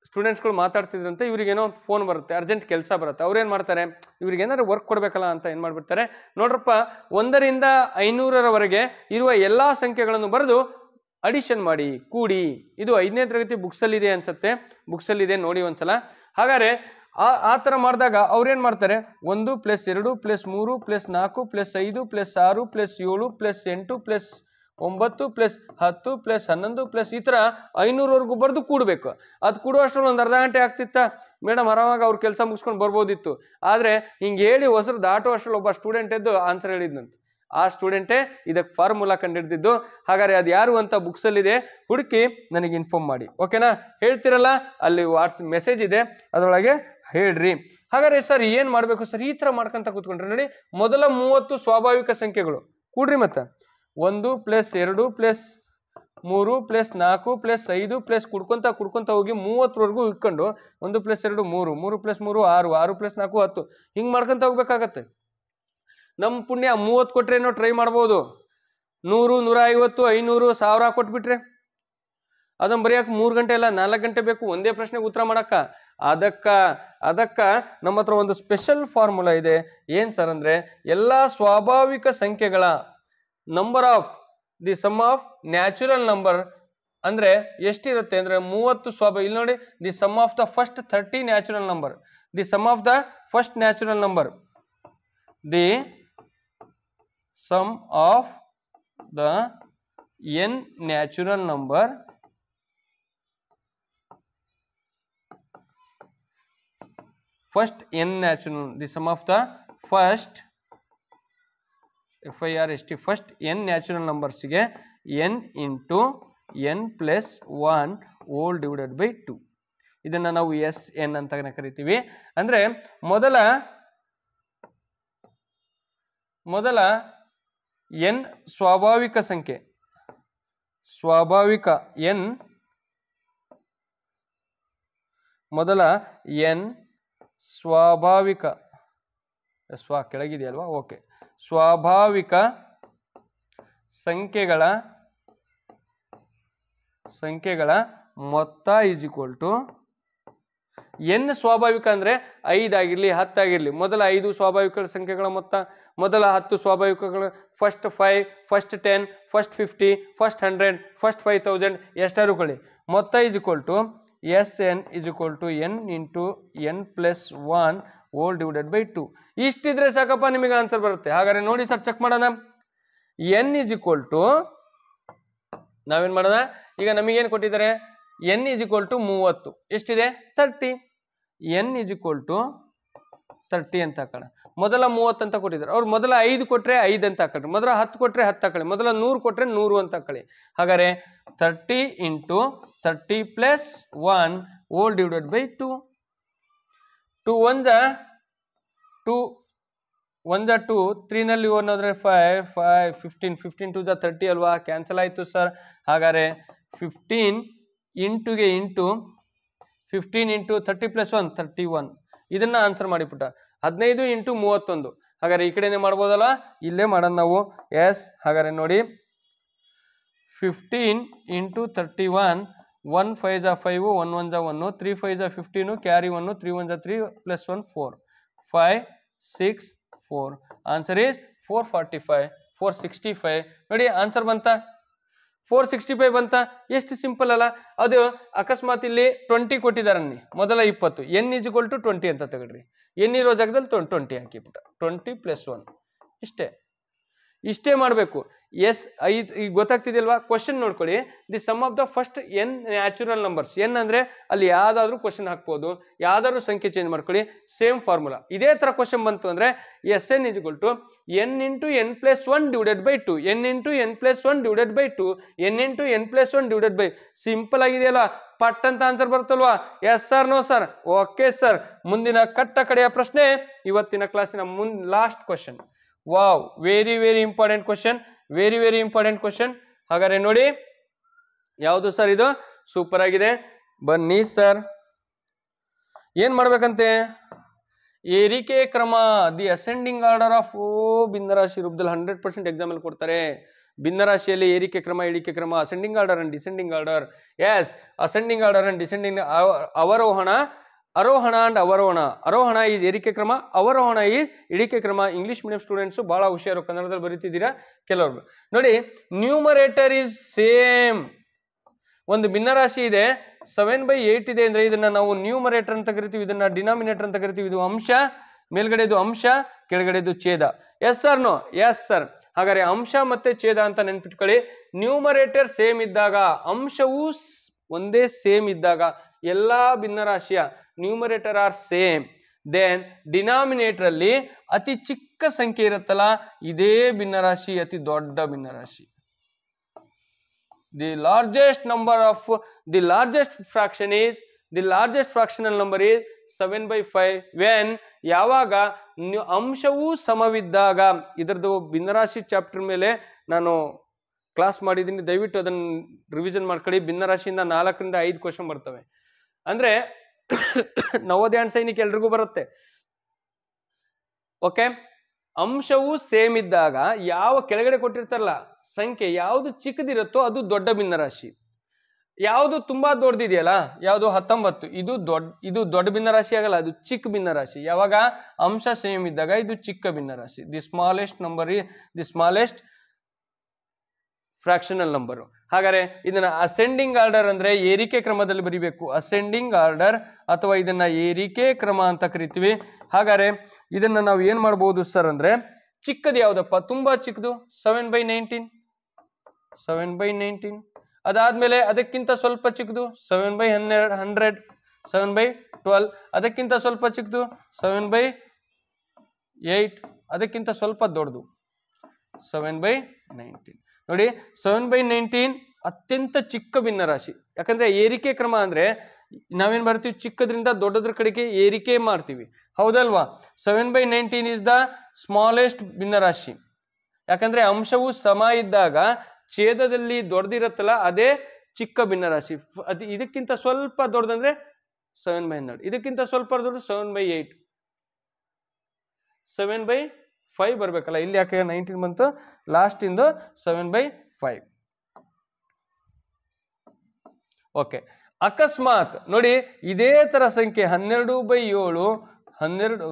ಸ್ಟೂಡೆಂಟ್ಸ್ಗಳು ಮಾತಾಡ್ತಿದ್ರಂತೆ. ಇವ್ರಿಗೇನೋ ಒಂದು ಫೋನ್ ಬರುತ್ತೆ, ಅರ್ಜೆಂಟ್ ಕೆಲಸ ಬರುತ್ತೆ. ಅವ್ರೇನ್ ಮಾಡ್ತಾರೆ, ಇವ್ರಿಗೆ ಏನಾದ್ರು ವರ್ಕ್ ಕೊಡ್ಬೇಕಲ್ಲ ಅಂತ ಏನ್ ಮಾಡ್ಬಿಡ್ತಾರೆ, ನೋಡ್ರಪ್ಪ 1ರಿಂದ 500ರವರೆಗೆ ಇರುವ ಎಲ್ಲಾ ಸಂಖ್ಯೆಗಳನ್ನು ಬರೆದು ಅಡಿಷನ್ ಮಾಡಿ, ಕೂಡಿ. ಇದು 5ನೇ ತರಗತಿ ಬುಕ್ಸ್ ಅಲ್ಲಿ ಇದೆ ಅನ್ಸುತ್ತೆ, ಬುಕ್ಸ್ ಅಲ್ಲಿ ಇದೆ, ನೋಡಿ ಒಂದ್ಸಲ. ಹಾಗಾದ್ರೆ ಆ ತರ ಮಾಡಿದಾಗ ಅವ್ರೇನ್ ಮಾಡ್ತಾರೆ, 1 + 2 + 3 + 4 + 5 + 6 + 7 + 8 + 9 + 10 + 11 + ಈ ತರ 500ವರೆಗೂ ಬರೆದು ಕೂಡ್ಬೇಕು. ಅದು ಕೂಡುವಷ್ಟ್ರಲ್ಲಿ ಒಂದು ಅರ್ಧ ಗಂಟೆ ಆಗ್ತಿತ್ತ ಮೇಡಮ್, ಆರಾಮಾಗಿ ಅವ್ರ ಕೆಲಸ ಮುಗಿಸ್ಕೊಂಡು ಬರ್ಬೋದಿತ್ತು. ಆದ್ರೆ ಹಿಂಗೆ ಹೇಳಿ ಹೊಸರು ದಾಟೋ ಅಷ್ಟ್ರಲ್ಲಿ ಒಬ್ಬ ಸ್ಟೂಡೆಂಟ್ ಎದ್ದು ಆನ್ಸರ್ ಹೇಳಿದ್ನಂತೆ. ಆ ಸ್ಟೂಡೆಂಟೇ ಇದಕ್ಕೆ ಫಾರ್ಮುಲಾ ಕಂಡಿಡ್ದಿದ್ದು. ಹಾಗಾದ್ರೆ ಅದು ಯಾರು ಅಂತ ಬುಕ್ಸ್ ಅಲ್ಲಿ ಇದೆ, ಹುಡುಕಿ ನನಗೆ ಇನ್ಫಾರ್ಮ್ ಮಾಡಿ. ಓಕೆನಾ? ಹೇಳ್ತಿರಲ್ಲ, ಅಲ್ಲಿ ವಾಟ್ಸ್ಆಪ್ ಮೆಸೇಜ್ ಇದೆ, ಅದರೊಳಗೆ ಹೇಳ್ರಿ. ಹಾಗಾದ್ರೆ ಸರ್ ಏನ್ ಮಾಡ್ಬೇಕು ಸರ್? ಈ ತರ ಮಾಡ್ಕೊಂತ ಕೂತ್ಕೊಂಡ್ರೆ ನೋಡಿ, ಮೊದಲ 30 ಸ್ವಾಭಾವಿಕ ಸಂಖ್ಯೆಗಳು ಕೂಡ್ರಿ. ಮತ್ತೆ 1 + 2 + 3 + 4 + 5 + ಕುಡ್ಕೊಂತ ಹೋಗಿ 30ವರೆಗೂ ಇಟ್ಕೊಂಡು 1 + 2 3, 3 + 3 6, 6 + 4 10 ಹಿಂಗ್ ಮಾಡ್ಕೊಂತ ಹೋಗ್ಬೇಕಾಗತ್ತೆ. ನಮ್ ಪುಣ್ಯ 30 ಕೊಟ್ರೇನೋ ಟ್ರೈ ಮಾಡ್ಬೋದು. 100, 150, 500, 1000 ಕೊಟ್ಬಿಟ್ರೆ ಅದನ್ನ ಬರೆಯಕ್ 3 ಗಂಟೆ ಇಲ್ಲ 4 ಗಂಟೆ ಬೇಕು ಒಂದೇ ಪ್ರಶ್ನೆಗೆ ಉತ್ತರ ಮಾಡಕ್ಕ. ಅದಕ್ಕ ನಮ್ಮ ಹತ್ರ ಒಂದು ಸ್ಪೆಷಲ್ ಫಾರ್ಮುಲಾ ಇದೆ. ಏನ್ ಸರ್ ಅಂದ್ರೆ, ಎಲ್ಲಾ ಸ್ವಾಭಾವಿಕ ಸಂಖ್ಯೆಗಳ number of the sum of natural number ಅಂದ್ರೆ ಎಷ್ಟಿರುತ್ತೆ ಅಂದ್ರೆ 30 ಸ್ವಾಭಾವಿಕ. ಇಲ್ಲಿ ನೋಡಿ, the sum of the first 30 natural number, the sum of the first natural number, the sum of the n natural number first n natural, the sum of the first first n natural numbers ಗೆ n into n plus 1 whole divided by 2. ಇದನ್ನ ನಾವು SN ಅಂತ ಕರಿತೀವಿ. ಅಂದ್ರೆ ಮೊದಲ n ಸ್ವಾಭಾವಿಕ ಸಂಖ್ಯೆ, ಸ್ವಾಭಾವಿಕ n, ಮೊದಲ n ಸ್ವಾಭಾವಿಕ, ಕೆಳಗಿದೆಯಲ್ವಾ, ಓಕೆ, ಸ್ವಾಭಾವಿಕ ಸಂಖ್ಯೆಗಳ ಮೊತ್ತ ಈಸ್ ಈಕ್ವಲ್ ಟು n. ಸ್ವಾಭಾವಿಕ ಅಂದ್ರೆ 5 ಆಗಿರ್ಲಿ 10 ಆಗಿರ್ಲಿ, ಮೊದಲ 5 ಸ್ವಾಭಾವಿಕ ಸಂಖ್ಯೆಗಳ ಮೊತ್ತ, ಮೊದಲ 10 ಸ್ವಾಭಾವಿಕಗಳು, first 5, first 10, first 50, first 100, first 5000 ಎಷ್ಟಾರು ಕೊಳ್ಳಿ, ಮೊತ್ತ is equal to SN is equal to n into n plus 1 whole divided by 2. ಇಷ್ಟಿದ್ರೆ ಸಾಕಪ್ಪ, ನಿಮಗೆ ಆನ್ಸರ್ ಬರುತ್ತೆ. ಹಾಗಾದ್ರೆ ನೋಡಿ ಸರ್, ಚೆಕ್ ಮಾಡೋಣ. n ಈಸ್ ಈಕ್ವಲ್ ಟು, ನಾವೇನ್ ಮಾಡೋಣ ಈಗ, ನಮಗೇನು ಕೊಟ್ಟಿದ್ದಾರೆ, n ಈಸ್ ಈಕ್ವಲ್ ಟು 30, ಎಷ್ಟಿದೆ 30. n ಈಸ್ ಈಕ್ವಲ್ ಟು 30 ಅಂತ ಹಾಕೋಣ. ಮೊದಲ 30 ಅಂತ ಕೊಟ್ಟಿದ್ದಾರೆ, ಅವ್ರು ಮೊದಲ 5 ಕೊಟ್ರೆ 5 ಅಂತ ಹಾಕೊಳ್ಳಿ, ಮೊದಲ 10 ಕೊಟ್ರೆ 10 ಹಾಕೊಳ್ಳಿ, ಮೊದಲ 100 ಕೊಟ್ರೆ 100 ಅಂತ ಹಾಕೊಳ್ಳಿ. ಹಾಗಾದ್ರೆ 30 × 30 + 1 ಹೋಲ್ ಡಿವೈಡೆಡ್ ಬೈ 2. 2 1 2 1 2 3 ನಲ್ಲಿ 1 ಹೋದ್ರೆ 5 5 15 15 2 30 ಅಲ್ವಾ, ಕ್ಯಾನ್ಸಲ್ ಆಯ್ತು ಸರ್. ಹಾಗಾದ್ರೆ 15 ಇಂಟುಗೆ ಇಂಟು 15 × 30 + 1 31. ಇದನ್ನ ಆನ್ಸರ್ ಮಾಡಿಬಿಟ್ಟ. 15 × 31. ಹಾಗಾದ್ರೆ ಈ ಕಡೆನೆ ಮಾಡ್ಬೋದಲ್ಲ, ಇಲ್ಲೇ ಮಾಡೋಣ ನಾವು. ಎಸ್, ಹಾಗಾದ್ರೆ ನೋಡಿ 15 × 31 1 5 5 1 1 1 3 5 15 ಕ್ಯಾರಿ 1 3 1 3 + 1 4 5 6 4. Answer is 445 465. ನೋಡಿ ಆನ್ಸರ್ ಬಂತ, 465 ಬಂತ. ಎಷ್ಟು ಸಿಂಪಲ್ ಅಲ್ಲ ಅದು. ಅಕಸ್ಮಾತ್ ಇಲ್ಲಿ 20 ಕೊಟ್ಟಿದ್ದಾರೆ, ಮೊದಲ 20 n = 20 ಅಂತ ತಗೊಳ್ರಿ. n ಇರೋ ಜಾಗದಲ್ಲಿ 20 ಹಾಕಿಬಿಟ್ಟ. 20 + 1 ಇಷ್ಟೇ ಮಾಡಬೇಕು. ಎಸ್, ಈಗ ಗೊತ್ತಾಗ್ತಿದೆಯಲ್ವಾ? ಕ್ವಶನ್ ನೋಡ್ಕೊಳ್ಳಿ. The sum of the first n natural numbers. n ಅಂದ್ರೆ ಅಲ್ಲಿ ಯಾವ್ದಾದ್ರು ಕ್ವಶನ್ ಹಾಕ್ಬೋದು, ಯಾವ್ದಾದ್ರು ಸಂಖ್ಯೆ ಚೇಂಜ್ ಮಾಡ್ಕೊಳ್ಳಿ, ಸೇಮ್ ಫಾರ್ಮುಲಾ. ಇದೇ ತರ ಕ್ವಶನ್ ಬಂತು ಅಂದ್ರೆ Sn = n × n + 1 divided by 2, n × n + 1 divided by 2, n × n + 1 divided by. Simple ಆಗಿದೆಯಲ್ಲ, ಪಟ್ ಅಂತ ಆನ್ಸರ್ ಬರುತ್ತಲ್ವಾ? Yes sir, no sir, okay sir. ಮುಂದಿನ ಕಡೆಯ ಪ್ರಶ್ನೆ, ಇವತ್ತಿನ ಕ್ಲಾಸಿನ last question. Wow, very very important question, very very important question. ಹಾಗಾದ್ರೆ ನೋಡಿ ಯಾವುದು ಸರ್ ಇದು? ಸೂಪರ್ ಆಗಿದೆ. ಬನ್ನಿ ಸರ್, ಏನ್ ಮಾಡ್ಬೇಕಂತೆ? ಏರಿಕೆ ಕ್ರಮ, ದಿ ಅಸೆಂಡಿಂಗ್ ಆರ್ಡರ್ ಆಫ್ ಭಿನ್ನರಾಶಿ ರೂಪದಲ್ಲಿ 100% ಎಕ್ಸಾಮ್ ಅಲ್ಲಿ ಕೊಡ್ತಾರೆ. ಭಿನ್ನರಾಶಿಯಲ್ಲಿ ಏರಿಕೆ ಕ್ರಮ, ಇಳಿಕೆ ಕ್ರಮ, ascending order and descending order. Yes, ascending order and descending, ಅವರೋಹಣ, ಆರೋಹಣ ಅಂಡ್ ಅವರೋಹಣ. ಆರೋಹಣ ಈಸ್ ಏರಿಕೆ ಕ್ರಮ, ಅವರೋಹಣ ಈಸ್ ಇಳಿಕೆ ಕ್ರಮ. ಇಂಗ್ಲಿಷ್ ಮೀಡಿಯಂ ಸ್ಟೂಡೆಂಟ್ಸ್ ಬಹಳ ಹುಷಾರು, ಕನ್ನಡದಲ್ಲಿ ಬರೀತಿದ್ದೀರಾ ಕೆಲವರು. ನೋಡಿ, ನ್ಯೂಮರೇಟರ್ ಈಸ್ ಸೇಮ್. ಒಂದು ಭಿನ್ನರಾಶಿ ಇದೆ, 7/8 ಇದೆ ಅಂದ್ರೆ ಇದನ್ನ ನಾವು ನ್ಯೂಮರೇಟರ್ ಅಂತ ಕರಿತೀವಿ, ಇದನ್ನ ಡಿನಾಮಿನೇಟರ್ ಅಂತ ಕರಿತೀವಿ. ಇದು ಅಂಶ, ಮೇಲ್ಗಡೆದು ಅಂಶ, ಕೆಳಗಡೆದು ಛೇದ. Yes sir, no? Yes sir. ಹಾಗಾದ್ರೆ ಅಂಶ ಮತ್ತೆ ಛೇದ ಅಂತ ನೆನ್ಪಿಟ್ಕೊಳ್ಳಿ. ನ್ಯೂಮರೇಟರ್ ಸೇಮ್ ಇದ್ದಾಗ, ಅಂಶವು ಒಂದೇ ಸೇಮ್ ಇದ್ದಾಗ, ಎಲ್ಲಾ ಭಿನ್ನರಾಶಿಯ numerator are same. Then denominator ಅಲ್ಲಿ ಅತಿ ಚಿಕ್ಕ ಸಂಖ್ಯೆ ಇರುತ್ತಲ್ಲ, ಇದೇ ಭಿನ್ನರಾಶಿ ಅತಿ ದೊಡ್ಡ ಭಿನ್ನರಾಶಿ. The largest number of the largest fraction is the largest fractional number is 7/5 when ಯಾವಾಗ ಅಂಶವೂ ಸಮವಿದ್ದಾಗ. ಇದರದ್ದು ಭಿನ್ನರಾಶಿ ಚಾಪ್ಟರ್ ಮೇಲೆ ನಾನು ಕ್ಲಾಸ್ ಮಾಡಿದ್ದೀನಿ, ದಯವಿಟ್ಟು ಅದನ್ನು ರಿವಿಷನ್ ಮಾಡ್ಕೊಳ್ಳಿ. ಭಿನ್ನರಾಶಿಯಿಂದ 4 ರಿಂದ 5 ಕ್ವಶನ್ ಬರ್ತವೆ. ಅಂದ್ರೆ ನವೋದಯ ಸೈನಿಕ ಎಲ್ರಿಗೂ ಬರುತ್ತೆ. ಓಕೆ, ಅಂಶವು ಸೇಮ್ ಇದ್ದಾಗ ಯಾವ ಕೆಳಗಡೆ ಕೊಟ್ಟಿರ್ತಾರಲ್ಲ ಸಂಖ್ಯೆ, ಯಾವುದು ಚಿಕ್ಕದಿರುತ್ತೋ ಅದು ದೊಡ್ಡ ಭಿನ್ನರಾಶಿ. ಯಾವುದು ತುಂಬಾ ದೊಡ್ಡದಿದೆಯಲ್ಲ, ಯಾವುದು 19, ಇದು ದೊಡ್ಡ ಭಿನ್ನರಾಶಿ ಆಗಲ್ಲ, ಅದು ಚಿಕ್ಕ ಭಿನ್ನರಾಶಿ. ಯಾವಾಗ ಅಂಶ ಸೇಮ್ ಇದ್ದಾಗ ಇದು ಚಿಕ್ಕ ಭಿನ್ನರಾಶಿ. ದಿ ಸ್ಮಾಲೆಸ್ಟ್ ನಂಬರ್ ಈ ದಿ ಸ್ಮಾಲೆಸ್ಟ್ ಫ್ರಾಕ್ಷನಲ್ ನಂಬರ್. ಹಾಗಾದ್ರೆ ಇದನ್ನ ಅಸೆಂಡಿಂಗ್ ಆರ್ಡರ್ ಅಂದ್ರೆ ಏರಿಕೆ ಕ್ರಮದಲ್ಲಿ ಬರಿಬೇಕು. ಅಸೆಂಡಿಂಗ್ ಆರ್ಡರ್ ಅಥವಾ ಇದನ್ನ ಏರಿಕೆ ಕ್ರಮ ಅಂತ ಕರಿತೀವಿ. ಹಾಗಾದ್ರೆ ಇದನ್ನ ನಾವು ಏನ್ ಮಾಡಬಹುದು ಸರ್ ಅಂದ್ರೆ, ಚಿಕ್ಕದು ಯಾವ್ದಪ್ಪ? ತುಂಬಾ ಚಿಕ್ಕದು 7/19. 7/19. ಅದಾದ್ಮೇಲೆ ಅದಕ್ಕಿಂತ ಸ್ವಲ್ಪ ಚಿಕ್ಕದು 7/100. 7/12. ಅದಕ್ಕಿಂತ ಸ್ವಲ್ಪ ಚಿಕ್ಕದು 7/8. ಅದಕ್ಕಿಂತ ಸ್ವಲ್ಪ ದೊಡ್ಡದು 7/19. ನೋಡಿ, 7/19 ಅತ್ಯಂತ ಚಿಕ್ಕ ಭಿನ್ನರಾಶಿ. ಯಾಕಂದ್ರೆ ಏರಿಕೆ ಕ್ರಮ ಅಂದ್ರೆ ನಾವೇನ್ ಬರ್ತೀವಿ, ಚಿಕ್ಕದ್ರಿಂದ ದೊಡ್ಡದ್ರ ಕಡೆಗೆ ಏರಿಕೆ ಮಾಡ್ತೀವಿ, ಹೌದಲ್ವಾ? 7/19 ಇಸ್ ದ ಸ್ಮಾಲೆಸ್ಟ್ ಭಿನ್ನರಾಶಿ. ಯಾಕಂದ್ರೆ ಅಂಶವು ಸಮ ಇದ್ದಾಗ ಛೇದದಲ್ಲಿ ದೊಡ್ಡದಿರತ್ತಲ್ಲ, ಅದೇ ಚಿಕ್ಕ ಭಿನ್ನರಾಶಿ. ಇದಕ್ಕಿಂತ ಸ್ವಲ್ಪ ದೊಡ್ಡದಂದ್ರೆ 7/100. ಇದಕ್ಕಿಂತ ಸ್ವಲ್ಪ ದೊಡ್ಡ 7/8. 7/5 ಬರ್ಬೇಕಲ್ಲ, ಇಲ್ಲಿ ಯಾಕೆ 19 ಬಂತು? ಲಾಸ್ಟ್ ಇಂದು 7/5. ಓಕೆ, ಅಕಸ್ಮಾತ್ ನೋಡಿ ಇದೇ ತರ ಸಂಖ್ಯೆ 12/7, 19/7,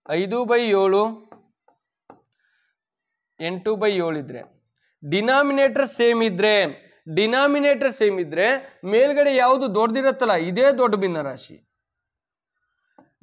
5/7, 8/7 ಇದ್ರೆ, ಡಿನಾಮಿನೇಟರ್ ಸೇಮ್ ಇದ್ರೆ ಮೇಲ್ಗಡೆ ಯಾವುದು ದೊಡ್ಡದಿರತ್ತಲ್ಲ ಇದೇ ದೊಡ್ಡ ಭಿನ್ನರಾಶಿ.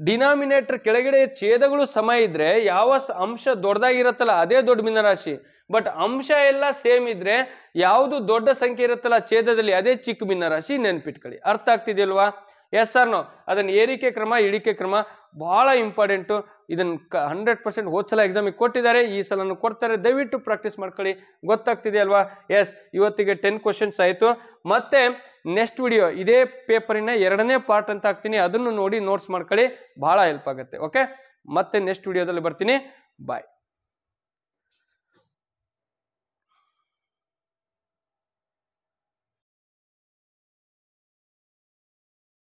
ಡಿನಾಮಿನೇಟರ್ ಕೆಳಗಡೆ ಛೇದಗಳು ಸಮ ಇದ್ರೆ ಯಾವ ಅಂಶ ದೊಡ್ಡದಾಗಿರತ್ತಲ್ಲ ಅದೇ ದೊಡ್ಡ ಭಿನ್ನರಾಶಿ. ಬಟ್ ಅಂಶ ಎಲ್ಲ ಸೇಮ್ ಇದ್ರೆ ಯಾವುದು ದೊಡ್ಡ ಸಂಖ್ಯೆ ಇರುತ್ತಲ್ಲ ಛೇದದಲ್ಲಿ ಅದೇ ಚಿಕ್ಕ ಭಿನ್ನರಾಶಿ. ನೆನ್ಪಿಟ್ಕೊಳ್ಳಿ. ಅರ್ಥ ಆಗ್ತಿದೆಯಲ್ವಾ? ಎಸ್ ಆರ್ ನೋ, ಅದನ್ನ ಏರಿಕೆ ಕ್ರಮ ಇಳಿಕೆ ಕ್ರಮ ಬಹಳ ಇಂಪಾರ್ಟೆಂಟು. ಇದನ್ನ 100% ಹೋದ ಸಲ ಎಕ್ಸಾಮಿಗೆ ಕೊಟ್ಟಿದ್ದಾರೆ, ಈ ಸಲನು ಕೊಡ್ತಾರೆ. ದಯವಿಟ್ಟು ಪ್ರಾಕ್ಟೀಸ್ ಮಾಡ್ಕೊಳ್ಳಿ. ಗೊತ್ತಾಗ್ತಿದೆ ಅಲ್ವಾ? ಎಸ್, ಇವತ್ತಿಗೆ 10 ಕ್ವಶನ್ಸ್ ಆಯ್ತು. ಮತ್ತೆ ನೆಕ್ಸ್ಟ್ ವಿಡಿಯೋ ಇದೇ ಪೇಪರಿನ 2ನೇ ಪಾರ್ಟ್ ಅಂತ ಹಾಕ್ತೀನಿ, ಅದನ್ನು ನೋಡಿ ನೋಟ್ಸ್ ಮಾಡ್ಕೊಳ್ಳಿ, ಬಹಳ ಹೆಲ್ಪ್ ಆಗುತ್ತೆ. ಓಕೆ, ಮತ್ತೆ ನೆಕ್ಸ್ಟ್ ವಿಡಿಯೋದಲ್ಲಿ ಬರ್ತೀನಿ. ಬಾಯ್.